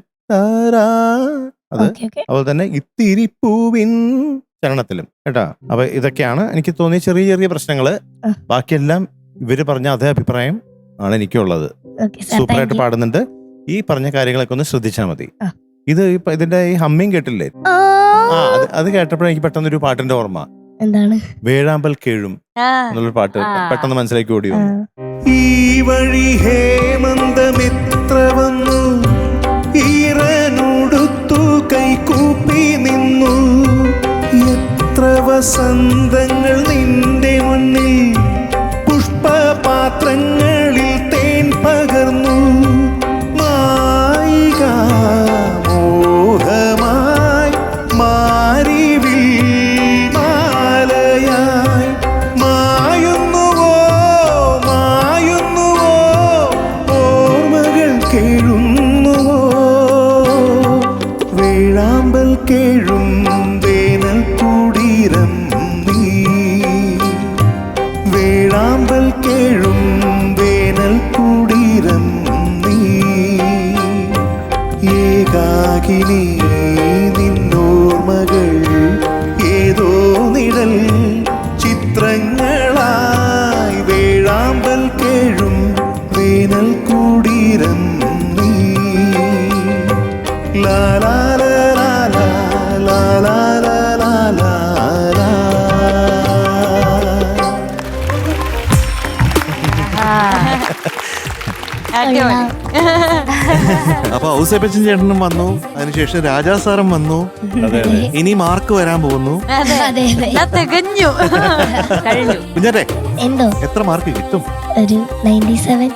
അത്, അതുപോലെ തന്നെ ഇത്തിരി പൂവിൻ ചരണത്തിലും കേട്ടാ. അപ്പൊ ഇതൊക്കെയാണ് എനിക്ക് തോന്നിയ ചെറിയ ചെറിയ പ്രശ്നങ്ങള്. ബാക്കിയെല്ലാം ഇവര് പറഞ്ഞ അതേ അഭിപ്രായം ആണ് എനിക്കുള്ളത്. സൂപ്പറായിട്ട് പാടുന്നുണ്ട്. ഈ പറഞ്ഞ കാര്യങ്ങളൊക്കെ ഒന്ന് ശ്രദ്ധിച്ചാൽ മതി. ഇത് ഇതിന്റെ ഈ ഹമ്മിങ് കേട്ടില്ലേ? അത് കേട്ടപ്പോഴേ എനിക്ക് പെട്ടെന്നൊരു പാട്ടിന്റെ ഓർമ്മ. എന്താണ്? വേഴാമ്പൽ കേഴും എന്നുള്ളൊരു പാട്ട് പെട്ടെന്ന് മനസ്സിലാക്കി ഓടി വന്നു. ഈ വഴി ഹേമന്തമിത്ര വന്നു, ഈറനുടുത്തു കൈകൂപ്പി നിന്നു, എത്ര വസന്തങ്ങൾ നിന്റെ മുന്നിൽ, പുഷ്പപാത്രങ്ങളിൽ തേൻ പകർന്നു, മായിക മോഹമായി മാരിവിൽ മാലയായി മായുന്നുവോ ഓർമ്മകൾ കേഴുന്നുവോ, വേഴാമ്പൽ കേഴും വേനൽ കൂടീരം നീ വേഴാമ്പൽ കേഴും വേനൽ കൂടീരം നീ ഏകാകിനി നിന്നോർമകൾ ഏതോ നിഴൽ ചിത്രങ്ങളായി വേഴാമ്പൽ കേഴും വേനൽ കൂടീരം നീ ലാ ലാ ലാ ലാ ലാ ലാ ലാ ലാ ലാ ലാ. അപ്പൊ ഔസേപ്പച്ചൻ ചേട്ടനും വന്നു, അതിനുശേഷം രാജാ സാറും വന്നു, ഇനി മാർക്ക് വരാൻ പോകുന്നു. തികഞ്ഞു കഴിഞ്ഞു. കുഞ്ഞാറ്റെ എന്തോ എത്ര മാർക്ക് കിട്ടും? ഒരു 97.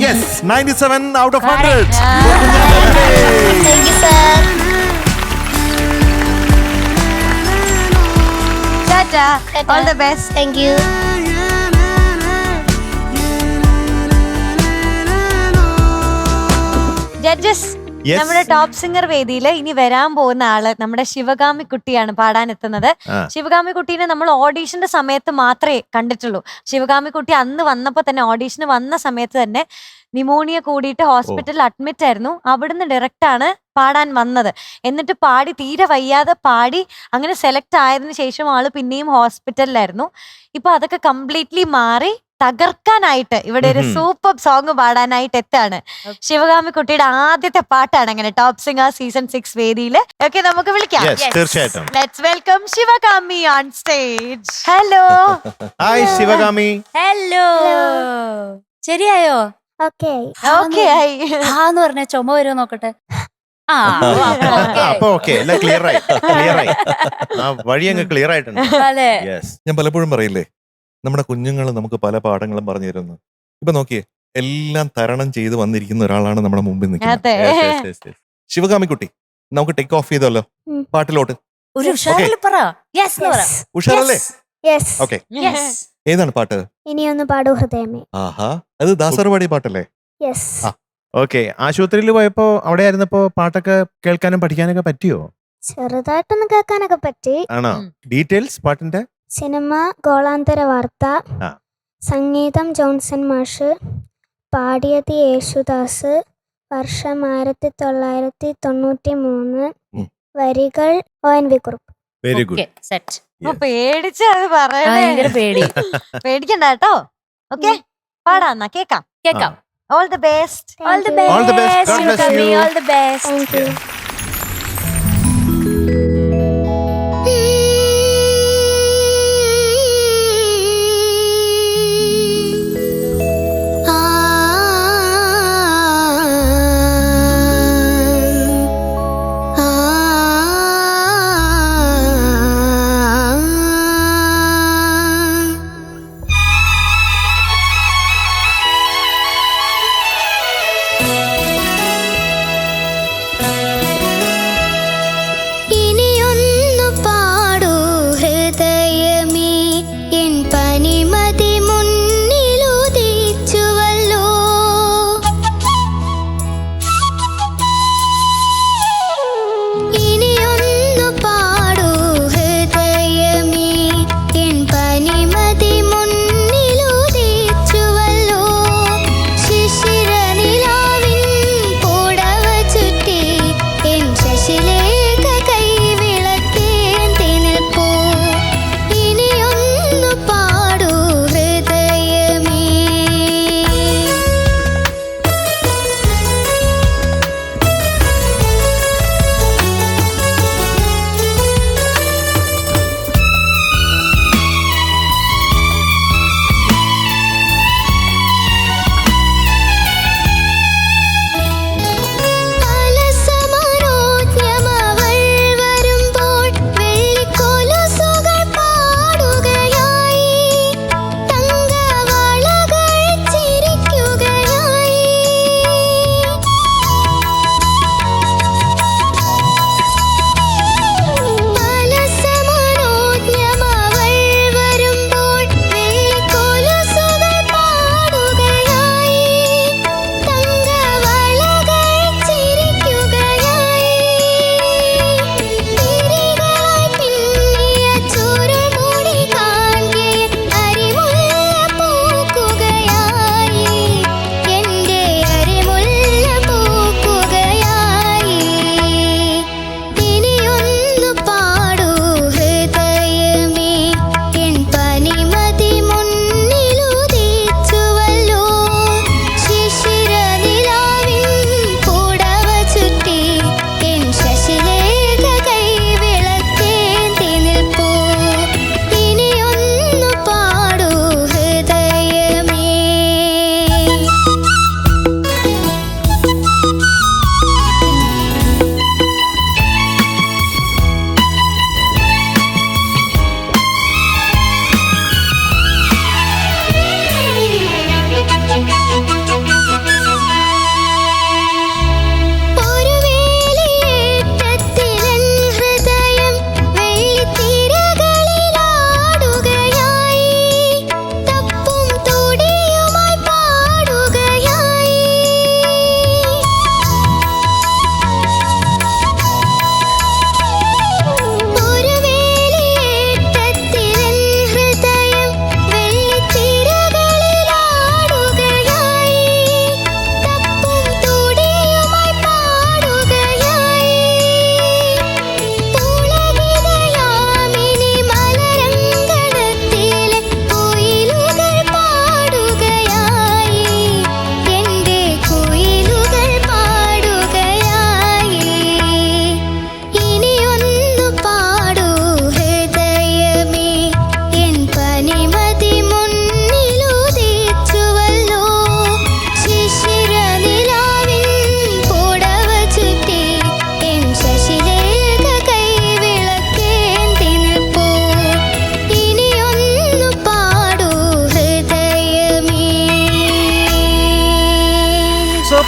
Yes, 97 out of 100. Thank you sir. Tata, all the best. Thank you. Judges, Yes. നമ്മുടെ ടോപ്പ് സിംഗർ വേദിയിൽ ഇനി വരാൻ പോകുന്ന ആള് നമ്മുടെ ശിവകാമി കുട്ടിയാണ് പാടാൻ എത്തുന്നത്. ശിവകാമി കുട്ടീനെ നമ്മൾ ഓഡീഷന്റെ സമയത്ത് മാത്രമേ കണ്ടിട്ടുള്ളൂ. ശിവകാമി കുട്ടി അന്ന് വന്നപ്പോ തന്നെ, ഓഡീഷന് വന്ന സമയത്ത് തന്നെ ന്യൂമോണിയ കൂടിയിട്ട് ഹോസ്പിറ്റലിൽ അഡ്മിറ്റ് ആയിരുന്നു. അവിടുന്ന് ഡയറക്റ്റ് ആണ് പാടാൻ വന്നത്. എന്നിട്ട് പാടി തീരെ വയ്യാതെ പാടി അങ്ങനെ സെലക്ട് ആയതിനു ശേഷം ആള് പിന്നെയും ഹോസ്പിറ്റലിലായിരുന്നു. ഇപ്പൊ അതൊക്കെ കംപ്ലീറ്റ്ലി മാറി തകർക്കാനായിട്ട് ഇവിടെ ഒരു സൂപ്പർ സോങ് പാടാനായിട്ട് എത്താണ്. ശിവകാമി കുട്ടിയുടെ ആദ്യത്തെ പാട്ടാണ് അങ്ങനെ ടോപ്പ് സിംഗർ സീസൺ 6 വേദിയില്. ഓക്കെ, നമുക്ക് വിളിക്കാം. തീർച്ചയായിട്ടും. Let's welcome Shivakami on stage. Hello. Hi Shivakami. Hello. ശരിയായോ? ഓക്കെ. ഓക്കെ ആയി. ആന്ന് പറഞ്ഞ ചുമ വരുമോ നോക്കട്ടെ. ആ അപ്പൊ ഓക്കെ, എല്ലാം ക്ലിയർ ആയി. ആ വഴി അങ്ങ് ക്ലിയർ ആയിട്ടുണ്ട്. അതെ. ഞാൻ പലപ്പോഴും പറയില്ലേ, നമ്മുടെ കുഞ്ഞുങ്ങൾ നമുക്ക് പല പാഠങ്ങളും പറഞ്ഞു തരുന്നു. ഇപ്പൊ നോക്കിയേ, എല്ലാം തരണം ചെയ്ത് വന്നിരിക്കുന്ന ഒരാളാണ് നമ്മുടെ മുമ്പിൽ നിൽക്കുന്നത്. ശിവകാമി കുട്ടി, നമുക്ക് ടേക്ക് ഓഫ് ചെയ്തല്ലോ പാട്ടിലോട്ട്. ഒരു ഉഷാറില് പറ. യെസ് എന്ന് പറ. ഉഷാറല്ലേ? യെസ്. Okay, yes. ഏതാണ് പാട്ട്? ഇനിയൊന്ന് പാടൂ ഹൃദയമേ. ആഹാ, അത് ദാസർ പാടിയ പാട്ടല്ലേ? യെസ്. ഓക്കെ, ആശുപത്രിയിൽ പോയപ്പോ അവിടെ ആയിരുന്നപ്പോ പാട്ടൊക്കെ കേൾക്കാനും പഠിക്കാനൊക്കെ പറ്റിയോ? ചെറുതായിട്ടൊന്ന് കേൾക്കാനൊക്കെ പറ്റി. ആണോ? ഡീറ്റെയിൽസ് പാട്ടിന്റെ? സിനിമ ഗോളാന്തര വാർത്ത, ആ. സംഗീതം ജോൺസൺ മാഷ്, പാടിയത് യേശുദാസ്, വർഷം 1993, വരികൾ ONV Kurup. Very good. Set. പേടിച്ചത് പറയണേ. ഭയങ്കര പേടി. പേടിക്കണ്ട കേട്ടോ. ഓക്കെ, പാടാന്നാ കേക്കാം. കേക്കാം. All the best. All the Thank you. All the best. best. God bless Sivakami, you. all the best. Thank you.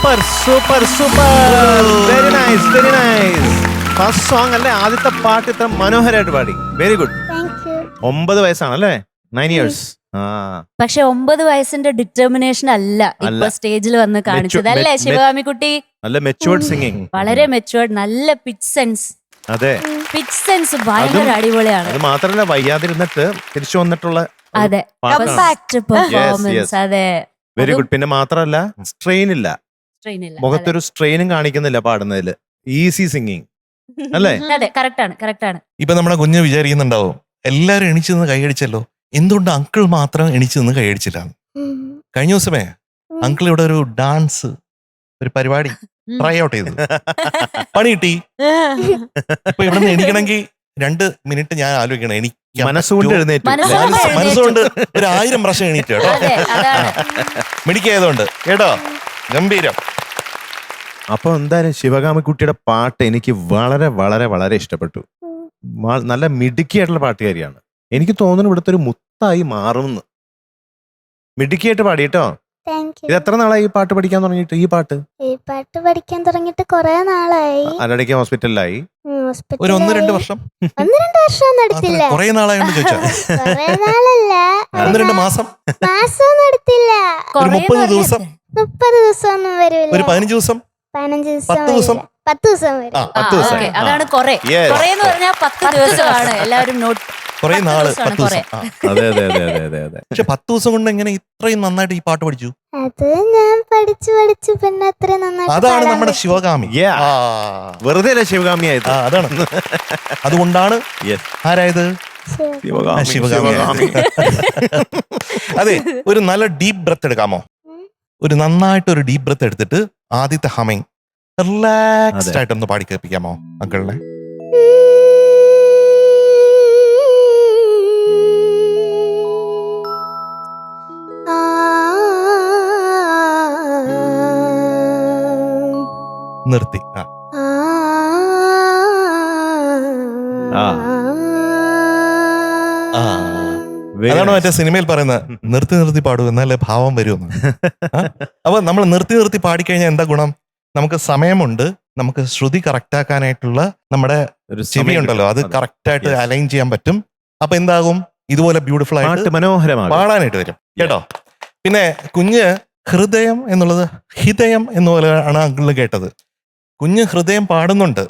Super super super, very nice very nice. First song അല്ലേ, ആദ്യത്തെ പാട്ട് ഇത്ര മനോഹരമായിട്ട് പാടി. Very good. 9 വയസ്സാണല്ലേ, 9 years. പക്ഷെ 9 വയസ്സിന്റെ ഡിറ്റർമിനേഷൻ അല്ല ഇപ്പൊ സ്റ്റേജിൽ വന്ന് കാണിച്ചത് അല്ലേ ശിവകാമി കുട്ടി? നല്ല മെച്ചുവേർഡ് സിംഗിങ്, വളരെ മെച്ചുവേർഡ്, നല്ല പിച്ച് സെൻസ്. അതെ, പിച്ച് സെൻസ് ഭയങ്കര അടിപൊളിയാണ്. അത് മാത്രല്ല വയ്യാതിരുന്നിട്ട് തിരിച്ചു വന്നിട്ടുള്ള അതെ, പെർഫോമൻസ്. അതെ, വെരി ഗുഡ്. പിന്നെ മാത്രല്ല സ്ട്രെയിൻ ഇല്ല, മുഖത്തൊരു സ്ട്രെയിനും കാണിക്കുന്നില്ല പാടുന്നതില്. ഈസി സിംഗിങ് അല്ലേ? അതെ, കറക്റ്റ് ആണ്. ഇപ്പൊ നമ്മുടെ കുഞ്ഞ് വിചാരിക്കുന്നുണ്ടാവും എല്ലാരും എണീച്ചു നിന്ന് കൈയടിച്ചല്ലോ, എന്തുകൊണ്ട് അങ്കിൾ മാത്രം എണീച്ചു നിന്ന് കൈയടിച്ചില്ല. കഴിഞ്ഞ ദിവസമേ അങ്കിൾ ഇവിടെ ഒരു ഡാൻസ് ഒരു പരിപാടി ട്രൈ ഔട്ട് ചെയ്തു, പണി കിട്ടി. ഇപ്പൊ ഇവിടെ നിന്ന് എണീക്കണമെങ്കിൽ 2 മിനിറ്റ് ഞാൻ ആലോചിക്കണം, എനിക്ക് മനസ്സുകൊണ്ട് എഴുന്നേറ്റ്, മനസ്സുകൊണ്ട് 1000 പ്രാവശ്യം എണീറ്റ് കേട്ടോ, മിടിക്കായതുകൊണ്ട് കേട്ടോ, ഗംഭീരം. അപ്പൊ എന്തായാലും ശിവകാമിക്കുട്ടിയുടെ പാട്ട് എനിക്ക് വളരെ വളരെ വളരെ ഇഷ്ടപ്പെട്ടു. നല്ല മിടുക്കിയായിട്ടുള്ള പാട്ടുകാരിയാണ്. എനിക്ക് തോന്നുന്നു ഇവിടുത്തെ ഒരു മുത്തായി മാറുമെന്ന്. മിടുക്കിയായിട്ട് പാടിട്ടോ. ഇത് എത്ര നാളായി ഈ പാട്ട് പഠിക്കാൻ തുടങ്ങിയിട്ട്? ഈ പാട്ട് പഠിക്കാൻ തുടങ്ങിയിട്ട് കുറെ നാളായി. അരടയ്ക്ക് ഹോസ്പിറ്റലിലായി ഒരു 1-2 വർഷം. 1-2 വർഷം നടത്തില്ല. കുറെ നാളായോണ്ട് ചോദിച്ചാ, 1-2 മാസം, മാസം നടത്തില്ല. ഒരു 30 ദിവസം, 30 ദിവസം ഒന്നും വരില്ല. ഒരു 15 ദിവസം, 10 ദിവസം, 10 ദിവസം വരും. 10 ദിവസം. അതാണ് കൊറേ എന്ന് പറഞ്ഞാൽ 10 ദിവസമാണ് എല്ലാവരും നോട്ട്. കുറെ നാള്, 10 ദിവസം. അതെ അതെ അതെ അതെ അതെ അതെ. പക്ഷെ 10 ദിവസം കൊണ്ട് എങ്ങനെ ഇത്രയും നന്നായിട്ട് ഈ പാട്ട് പഠിച്ചു? അത് ഞാൻ പഠിച്ചു പിന്നെ അത്രയും നന്നായിട്ട്. അതാണ് നമ്മുടെ ശിവകാമി. വെറുതെ അല്ല ശിവകാമി ആയത്, അതാണ്. അതുകൊണ്ടാണ് ആരായത്? ശിവകാമി. അതെ, ഒരു നല്ല ഡീപ് ബ്രത്ത് എടുക്കാമോ? ഒരു നന്നായിട്ട് ഒരു ഡീപ് ബ്രത്ത് എടുത്തിട്ട് ആദ്യത്തെ ഹമിങ് റിലാക്സ്ഡ് ആയിട്ടൊന്ന് പാടി കേൾപ്പിക്കാമോ അങ്കിളിനെ? നിർത്തി. അതാണ് മറ്റേ സിനിമയിൽ പറയുന്നത്, നിർത്തി നിർത്തി പാടൂ എന്നാലേ ഭാവം വരുമെന്ന്. അപ്പൊ നമ്മൾ നിർത്തി നിർത്തി പാടിക്കഴിഞ്ഞാൽ എന്താ ഗുണം? നമുക്ക് സമയമുണ്ട്, നമുക്ക് ശ്രുതി കറക്റ്റ് ആക്കാനായിട്ടുള്ള നമ്മുടെ ചെവി ഉണ്ടല്ലോ, അത് കറക്റ്റ് ആയിട്ട് അലൈൻ ചെയ്യാൻ പറ്റും. അപ്പൊ എന്താകും? ഇതുപോലെ ബ്യൂട്ടിഫുൾ ആയിട്ട് മനോഹരമായി പാടാനായിട്ട് വരും കേട്ടോ. പിന്നെ കുഞ്ഞ് ഹൃദയം എന്നുള്ളത് ഹിതയം എന്നുപോലെയാണ് അങ്കിളിന് കേട്ടത്. കുഞ്ഞ് ഹൃദയം പാടുന്നുണ്ട്,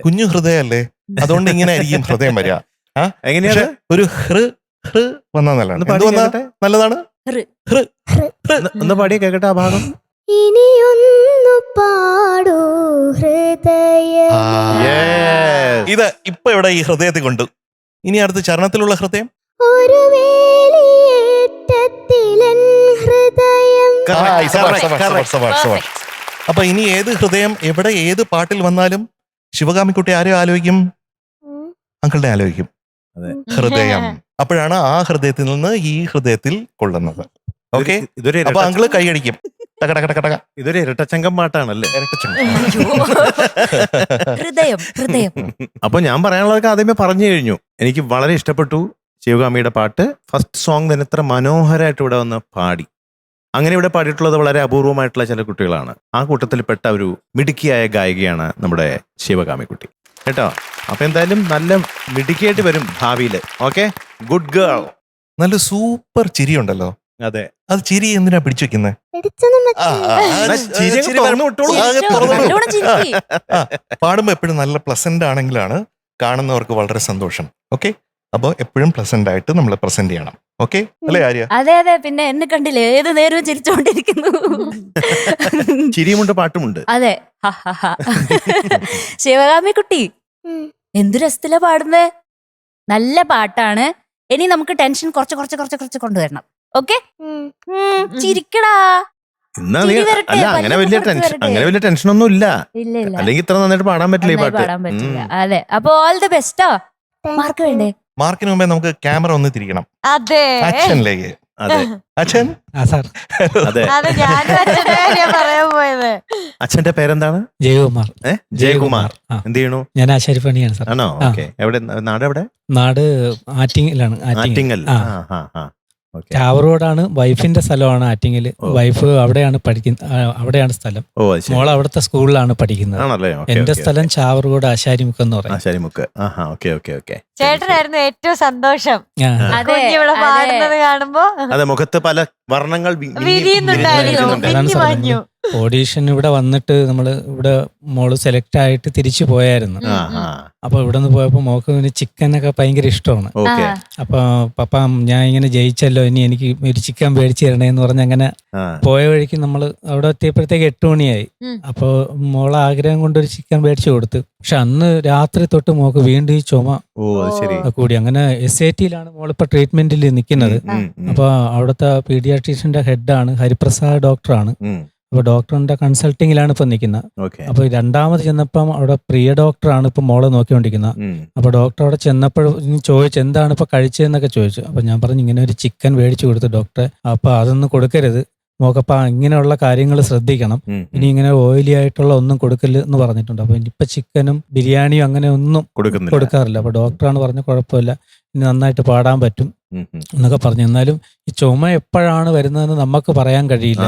കുഞ്ഞു ഹൃദയല്ലേ, അതുകൊണ്ട് ഇങ്ങനെ ആയിരിക്കും ഹൃദയം വരിക. എങ്ങനെയാണ് ഒരു ഹൃ വന്നാ നല്ലതാണ്. നല്ലതാണ്. ഒന്ന് പാടിയ കേക്കട്ടെ ആ ഭാഗം. ഇനിയൊന്നു പാടൂ ഹൃദയം. ഇത് ഇപ്പൊ ഇവിടെ ഈ ഹൃദയത്തിൽ കൊണ്ടു. ഇനി അടുത്ത ചരണത്തിലുള്ള ഹൃദയം. ഒരു വേലിയേറ്റത്തിലൻ ഹൃദയം. അപ്പൊ ഇനി ഏത് ഹൃദയം എവിടെ ഏത് പാട്ടിൽ വന്നാലും ശിവകാമിക്കുട്ടി ആരെയും ആലോചിക്കും? അങ്കിളിനെ ആലോചിക്കും. ഹൃദയം. അപ്പോഴാണ് ആ ഹൃദയത്തിൽ നിന്ന് ഈ ഹൃദയത്തിൽ കൊള്ളുന്നത്. ഓക്കെ, അപ്പൊ അങ്കിള് കൈയടിക്കും. ഇതൊരു ഇരട്ടച്ചങ്കം പാട്ടാണല്ലേ? അപ്പൊ ഞാൻ പറയാനുള്ളതൊക്കെ ആദ്യമേ പറഞ്ഞു കഴിഞ്ഞു. എനിക്ക് വളരെ ഇഷ്ടപ്പെട്ടു ശിവകാമിയുടെ പാട്ട്. ഫസ്റ്റ് സോങ് തന്നെ ഇത്ര മനോഹരമായിട്ട് ഇവിടെ വന്ന് പാടി. അങ്ങനെ ഇവിടെ പാടിയിട്ടുള്ളത് വളരെ അപൂർവമായിട്ടുള്ള ചില കുട്ടികളാണ്. ആ കൂട്ടത്തിൽപ്പെട്ട ഒരു മിടുക്കിയായ ഗായികയാണ് നമ്മുടെ ശിവകാമിക്കുട്ടി കേട്ടോ. അപ്പൊ എന്തായാലും നല്ല മിടുക്കിയായിട്ട് വരും ഭാവിയില്. Okay, good girl. നല്ല സൂപ്പർ ചിരി ഉണ്ടല്ലോ. അതെ, അത് ചിരി എന്തിനാ പിടിച്ചു വെക്കുന്നത്? പാടുമ്പോ എപ്പോഴും നല്ല പ്ലസന്റ് ആണെങ്കിലാണ് കാണുന്നവർക്ക് വളരെ സന്തോഷം. ഓക്കെ, അപ്പൊ എപ്പോഴും പ്ലസന്റ് ആയിട്ട് നമ്മൾ പ്രസന്റ് ചെയ്യണം. ഓക്കെ അല്ലേ ആര്യ? അതെ അതെ, പിന്നെ എന്നെ കണ്ടില്ലേ ഏത് നേരവും ചിരിച്ചോണ്ടിരിക്കുന്നു. ചിരിയുമുണ്ട് പാട്ടുമുണ്ട്. അതെ, ശിവകാമി കുട്ടി എന്തു രസത്തിലാ പാടുന്നേ. നല്ല പാട്ടാണ്. ഇനി നമുക്ക് ടെൻഷൻ കുറച്ച് കൊണ്ടുവരണം. ഓക്കെ, ചിരിക്കടാ. അങ്ങനെ വലിയ ടെൻഷൻ ഒന്നും ഇല്ല. അല്ലെങ്കിൽ ഇത്ര നന്നായിട്ട് പാടാൻ പറ്റില്ല ഈ പാട്ട്. അതെ, അപ്പൊ ഓൾ ദി ബെസ്റ്റ്. മാർക്ക് വേണ്ടേ? മാർക്കിന് മുമ്പേ നമുക്ക് ക്യാമറ ഒന്ന് തിരിക്കണം. അതെ, അച്ഛനിലേക്ക്. അച്ഛൻ, പറയാൻ പോയത്. അച്ഛന്റെ പേരെന്താണ്? ജയകുമാർ. ജയകുമാർ. എന്ത് ചെയ്യണു? ഞാൻ ആശാരിപ്പണിയാണ് സാർ. ആണോ? ഓക്കെ. എവിടെ? നാട് എവിടെ? നാട് ആറ്റിങ്ങലാണ്. ആറ്റിങ്ങൽ. ചാവറോടാണ് വൈഫിന്റെ സ്ഥലമാണ് ആറ്റിങ്ങൽ. വൈഫ് അവിടെയാണ് അവിടെയാണ് സ്ഥലം. മോൾ അവിടുത്തെ സ്കൂളിലാണ് പഠിക്കുന്നത്. എന്റെ സ്ഥലം ചാവറോട് ആശാരിമുക്ക് എന്ന് പറയും. ആശാരിമുക്ക്. ചേട്ടനായിരുന്നു ഏറ്റവും സന്തോഷം അതെ, ഇവിടെ പാടുന്നത് കാണുമ്പോ. അതെ, മുഖത്ത് പല വർണ്ണങ്ങൾ വിരിയുന്നുണ്ടായിരുന്നു. ഓഡീഷൻ ഇവിടെ വന്നിട്ട് നമ്മള് ഇവിടെ മോള് സെലക്ട് ആയിട്ട് തിരിച്ചു പോയായിരുന്നു. അപ്പൊ ഇവിടെ നിന്ന് പോയപ്പോ മോക്ക് ചിക്കനൊക്കെ ഭയങ്കര ഇഷ്ടമാണ്. അപ്പൊ പപ്പ ഞാൻ ഇങ്ങനെ ജയിച്ചല്ലോ, ഇനി എനിക്ക് ഒരു ചിക്കൻ മേടിച്ചു തരണേന്ന് പറഞ്ഞ് അങ്ങനെ പോയ വഴിക്ക് നമ്മള് അവിടെ എത്തിയപ്പോഴത്തേക്ക് 8 മണിയായി. അപ്പൊ മോളെ ആഗ്രഹം കൊണ്ട് ഒരു ചിക്കൻ മേടിച്ചു കൊടുത്തു. പക്ഷെ അന്ന് രാത്രി തൊട്ട് മോക്ക് വീണ്ടും ഈ ചുമ കൂടി. അങ്ങനെ SATയിലാണ് മോളിപ്പോ ട്രീറ്റ്മെന്റിൽ നിൽക്കുന്നത്. അപ്പൊ അവിടുത്തെ പീഡിയാട്രീഷ്യന്റെ ഹെഡാണ് ഹരിപ്രസാദ് ഡോക്ടറാണ്. അപ്പൊ ഡോക്ടറിന്റെ കൺസൾട്ടിങ്ങിലാണ് ഇപ്പൊ നിൽക്കുന്നത്. അപ്പൊ രണ്ടാമത് ചെന്നപ്പം അവിടെ പ്രിയ ഡോക്ടറാണ് ഇപ്പൊ മോളെ നോക്കിക്കൊണ്ടിരിക്കുന്നത്. അപ്പൊ ഡോക്ടർ അവിടെ ചെന്നപ്പോഴും ചോദിച്ചു എന്താണ് ഇപ്പൊ കഴിച്ചതെന്നൊക്കെ ചോദിച്ചു. അപ്പൊ ഞാൻ പറഞ്ഞു ഇങ്ങനെ ഒരു ചിക്കൻ മേടിച്ചു കൊടുത്തു ഡോക്ടറെ, അപ്പൊ അതൊന്നും കൊടുക്കരുത് മോക്കപ്പ, ഇങ്ങനെയുള്ള കാര്യങ്ങൾ ശ്രദ്ധിക്കണം, ഇനി ഇങ്ങനെ ഓയിലി ആയിട്ടുള്ള ഒന്നും കൊടുക്കല് എന്ന് പറഞ്ഞിട്ടുണ്ട്. അപ്പൊ ഇനിയിപ്പൊ ചിക്കനും ബിരിയാണിയും അങ്ങനെ ഒന്നും കൊടുക്കാറില്ല. അപ്പൊ ഡോക്ടറാണ് പറഞ്ഞ കുഴപ്പമില്ല, ഇനി നന്നായിട്ട് പാടാൻ പറ്റും എന്നൊക്കെ പറഞ്ഞു. എന്നാലും ഈ ചുമ എപ്പോഴാണ് വരുന്നതെന്ന് നമുക്ക് പറയാൻ കഴിയില്ല.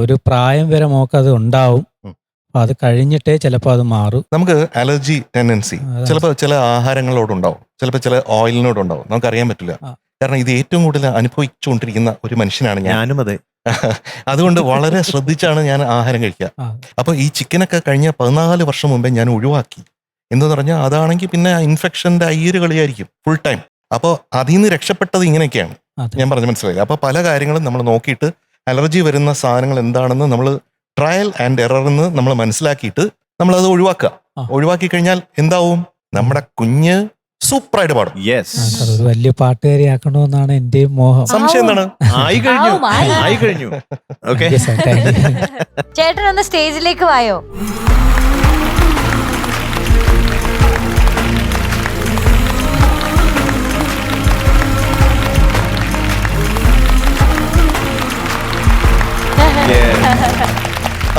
ഒരു പ്രായം വരെ മോക്ക് അത് ഉണ്ടാവും. അത് കഴിഞ്ഞിട്ടേ ചിലപ്പോ അത് മാറും. നമുക്ക് അലർജി ടെൻഡൻസി ചിലപ്പോൾ ചില ആഹാരങ്ങളോടുണ്ടാവും, ചിലപ്പോൾ ചില ഓയിലിനോടുണ്ടാവും, നമുക്കറിയാൻ പറ്റില്ല. കാരണം ഇത് ഏറ്റവും കൂടുതൽ അനുഭവിച്ചുകൊണ്ടിരിക്കുന്ന ഒരു മനുഷ്യനാണ് ഞാനും. അതെ, അതുകൊണ്ട് വളരെ ശ്രദ്ധിച്ചാണ് ഞാൻ ആഹാരം കഴിക്കുക. അപ്പൊ ഈ ചിക്കനൊക്കെ കഴിഞ്ഞ 14 വർഷം മുമ്പേ ഞാൻ ഒഴിവാക്കി. എന്തെന്ന് പറഞ്ഞാൽ അതാണെങ്കിൽ പിന്നെ ഇൻഫെക്ഷന്റെ അയ്യര് കളിയായിരിക്കും ഫുൾ ടൈം. അപ്പോൾ അതിൽ നിന്ന് രക്ഷപ്പെട്ടത് ഇങ്ങനെയൊക്കെയാണ്. ഞാൻ പറഞ്ഞു മനസ്സിലായില്ല. അപ്പൊ പല കാര്യങ്ങളും നമ്മൾ നോക്കിയിട്ട് അലർജി വരുന്ന സാധനങ്ങൾ എന്താണെന്ന് നമ്മൾ ട്രയൽ ആൻഡ് എററിന്ന് നമ്മൾ മനസ്സിലാക്കിയിട്ട് നമ്മൾ അത് ഒഴിവാക്കുക. ഒഴിവാക്കി കഴിഞ്ഞാൽ എന്താവും, നമ്മുടെ കുഞ്ഞ് സൂപ്പറായിട്ട് പാടും. ഒരു വലിയ പാട്ടുകാരിയാക്കണമെന്നാണ് എന്റെ മോഹം. സംശയം എന്താണ്? ആയി കഴിഞ്ഞു. ചേട്ടൻ ഒന്ന് സ്റ്റേജിലേക്ക് വായോ.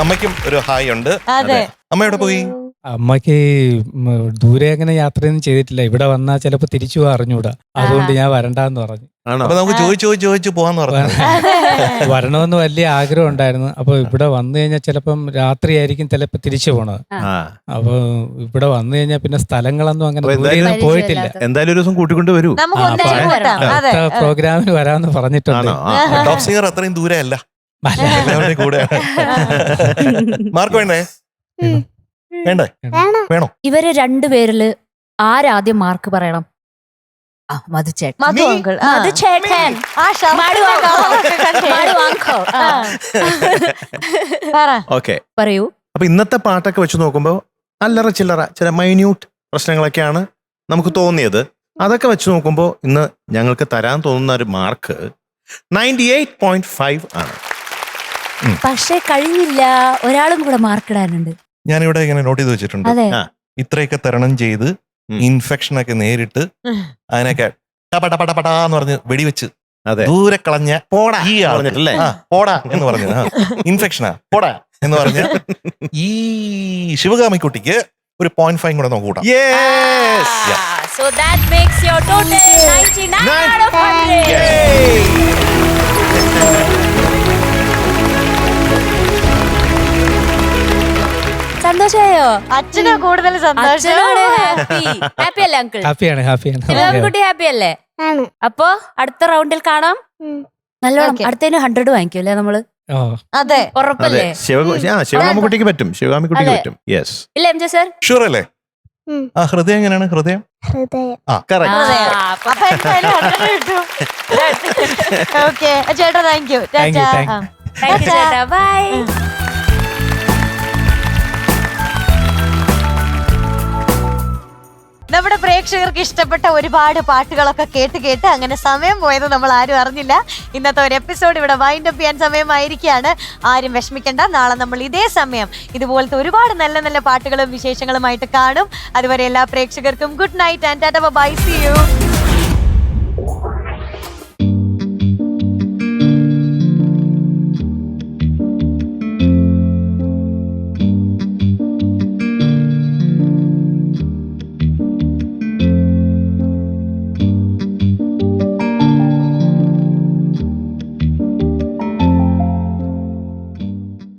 അമ്മയ്ക്കും ഒരു ഹായ് ഉണ്ട്. അമ്മ എവിടെ പോയി? അമ്മക്ക് ദൂരെ അങ്ങനെ യാത്രയൊന്നും ചെയ്തിട്ടില്ല. ഇവിടെ വന്നാൽ ചിലപ്പോ തിരിച്ചു അറിഞ്ഞൂടാ, അതുകൊണ്ട് ഞാൻ വരണ്ടെന്ന് പറഞ്ഞു. അപ്പൊ നമുക്ക് ചോദിച്ചു പോവാന്ന് പറഞ്ഞു. വരണമെന്ന് വലിയ ആഗ്രഹം ഉണ്ടായിരുന്നു. അപ്പൊ ഇവിടെ വന്നു കഴിഞ്ഞാൽ ചിലപ്പം രാത്രിയായിരിക്കും ചിലപ്പോ തിരിച്ചു പോണത്. അപ്പൊ ഇവിടെ വന്നു കഴിഞ്ഞാൽ പിന്നെ സ്ഥലങ്ങളൊന്നും അങ്ങനെ പോയിട്ടില്ല. എന്തായാലും ഒരു ദിവസം കൂട്ടിക്കൊണ്ട് വരൂ. പ്രോഗ്രാമിന് വരാമെന്ന് പറഞ്ഞിട്ടുണ്ട്. ടോപ്പ് സിംഗർ അത്രയും ദൂരമല്ല, കൂടെ. മാർക്ക് വേണ്ടേ? വേണ്ടേ? വേണോ? ഇവര് രണ്ടുപേരില് ആരാദ്യം മാർക്ക് പറയണം? മധുചേട്ടൻ. പറയൂ. അപ്പൊ ഇന്നത്തെ പാട്ടൊക്കെ വെച്ച് നോക്കുമ്പോ അല്ലറ ചില്ലറ ചില മൈന്യൂട്ട് പ്രശ്നങ്ങളൊക്കെയാണ് നമുക്ക് തോന്നിയത്. അതൊക്കെ വെച്ച് നോക്കുമ്പോ ഇന്ന് ഞങ്ങൾക്ക് തരാൻ തോന്നുന്ന ഒരു മാർക്ക് 98.5 ആണ്. പക്ഷെ കഴിഞ്ഞില്ല, ഒരാളും കൂടെ മാർക്ക് ഇടാനുണ്ട്. ഞാനിവിടെ ഇങ്ങനെ നോട്ട് ചെയ്ത് വെച്ചിട്ടുണ്ട്. ഇത്രയൊക്കെ തരണം ചെയ്ത് ഇൻഫെക്ഷൻ ഒക്കെ നേരിട്ട് അതിനൊക്കെ ടപടപടപടാന്ന് പറഞ്ഞ് വെടിവെച്ച് ദൂരെ കളഞ്ഞ പോടാ ഈ ആളല്ലേ പോടാ എന്ന് പറഞ്ഞു, ഇൻഫെക്ഷനാ പോടാ എന്ന് പറഞ്ഞ ഈ ശിവകാമിക്കുട്ടിക്ക് ഒരു 0.5 കൂടെ നമുക്ക് കൂട്ടാം. So that makes your total 99 out of 100. സന്തോഷമായോ? അച്ഛനോ കൂടുതൽ സന്തോഷം. ഹാപ്പി അല്ലേ അങ്കിൾ? ഹാപ്പിയാണ്. ശിവകുട്ടി ഹാപ്പി അല്ലേ? അപ്പൊ അടുത്ത റൗണ്ടിൽ കാണാം. നല്ലോണം അടുത്തതിന് 100 വാങ്ങിക്കൂല്ലേ നമ്മള്? അതെ, ഉറപ്പല്ലേ? ശിവകാമിക്കുട്ടിക്ക് പറ്റും. ശിവകാമിക്കുട്ടിക്ക് പറ്റും. യെസ് ഇല്ല എം ജെ സർ? ഷുവർ അല്ലേ? ആ ഹൃദയം എങ്ങനെയാണ്? ഹൃദയം ഓക്കെ ചേട്ടാ, താങ്ക് യു. ചേട്ടാ ബൈ. നമ്മുടെ പ്രേക്ഷകർക്ക് ഇഷ്ടപ്പെട്ട ഒരുപാട് പാട്ടുകളൊക്കെ കേട്ട് അങ്ങനെ സമയം പോയത് നമ്മൾ ആരും അറിഞ്ഞില്ല. ഇന്നത്തെ ഒരു എപ്പിസോഡ് ഇവിടെ വൈൻഡ് അപ്പ് ചെയ്യാൻ സമയമായിരിക്കുകയാണ്. ആരും വിഷമിക്കണ്ട, നാളെ നമ്മൾ ഇതേ സമയം ഇതുപോലത്തെ ഒരുപാട് നല്ല നല്ല പാട്ടുകളും വിശേഷങ്ങളുമായിട്ട് കാണും. അതുവരെ എല്ലാ പ്രേക്ഷകർക്കും good night and tata bye, see U.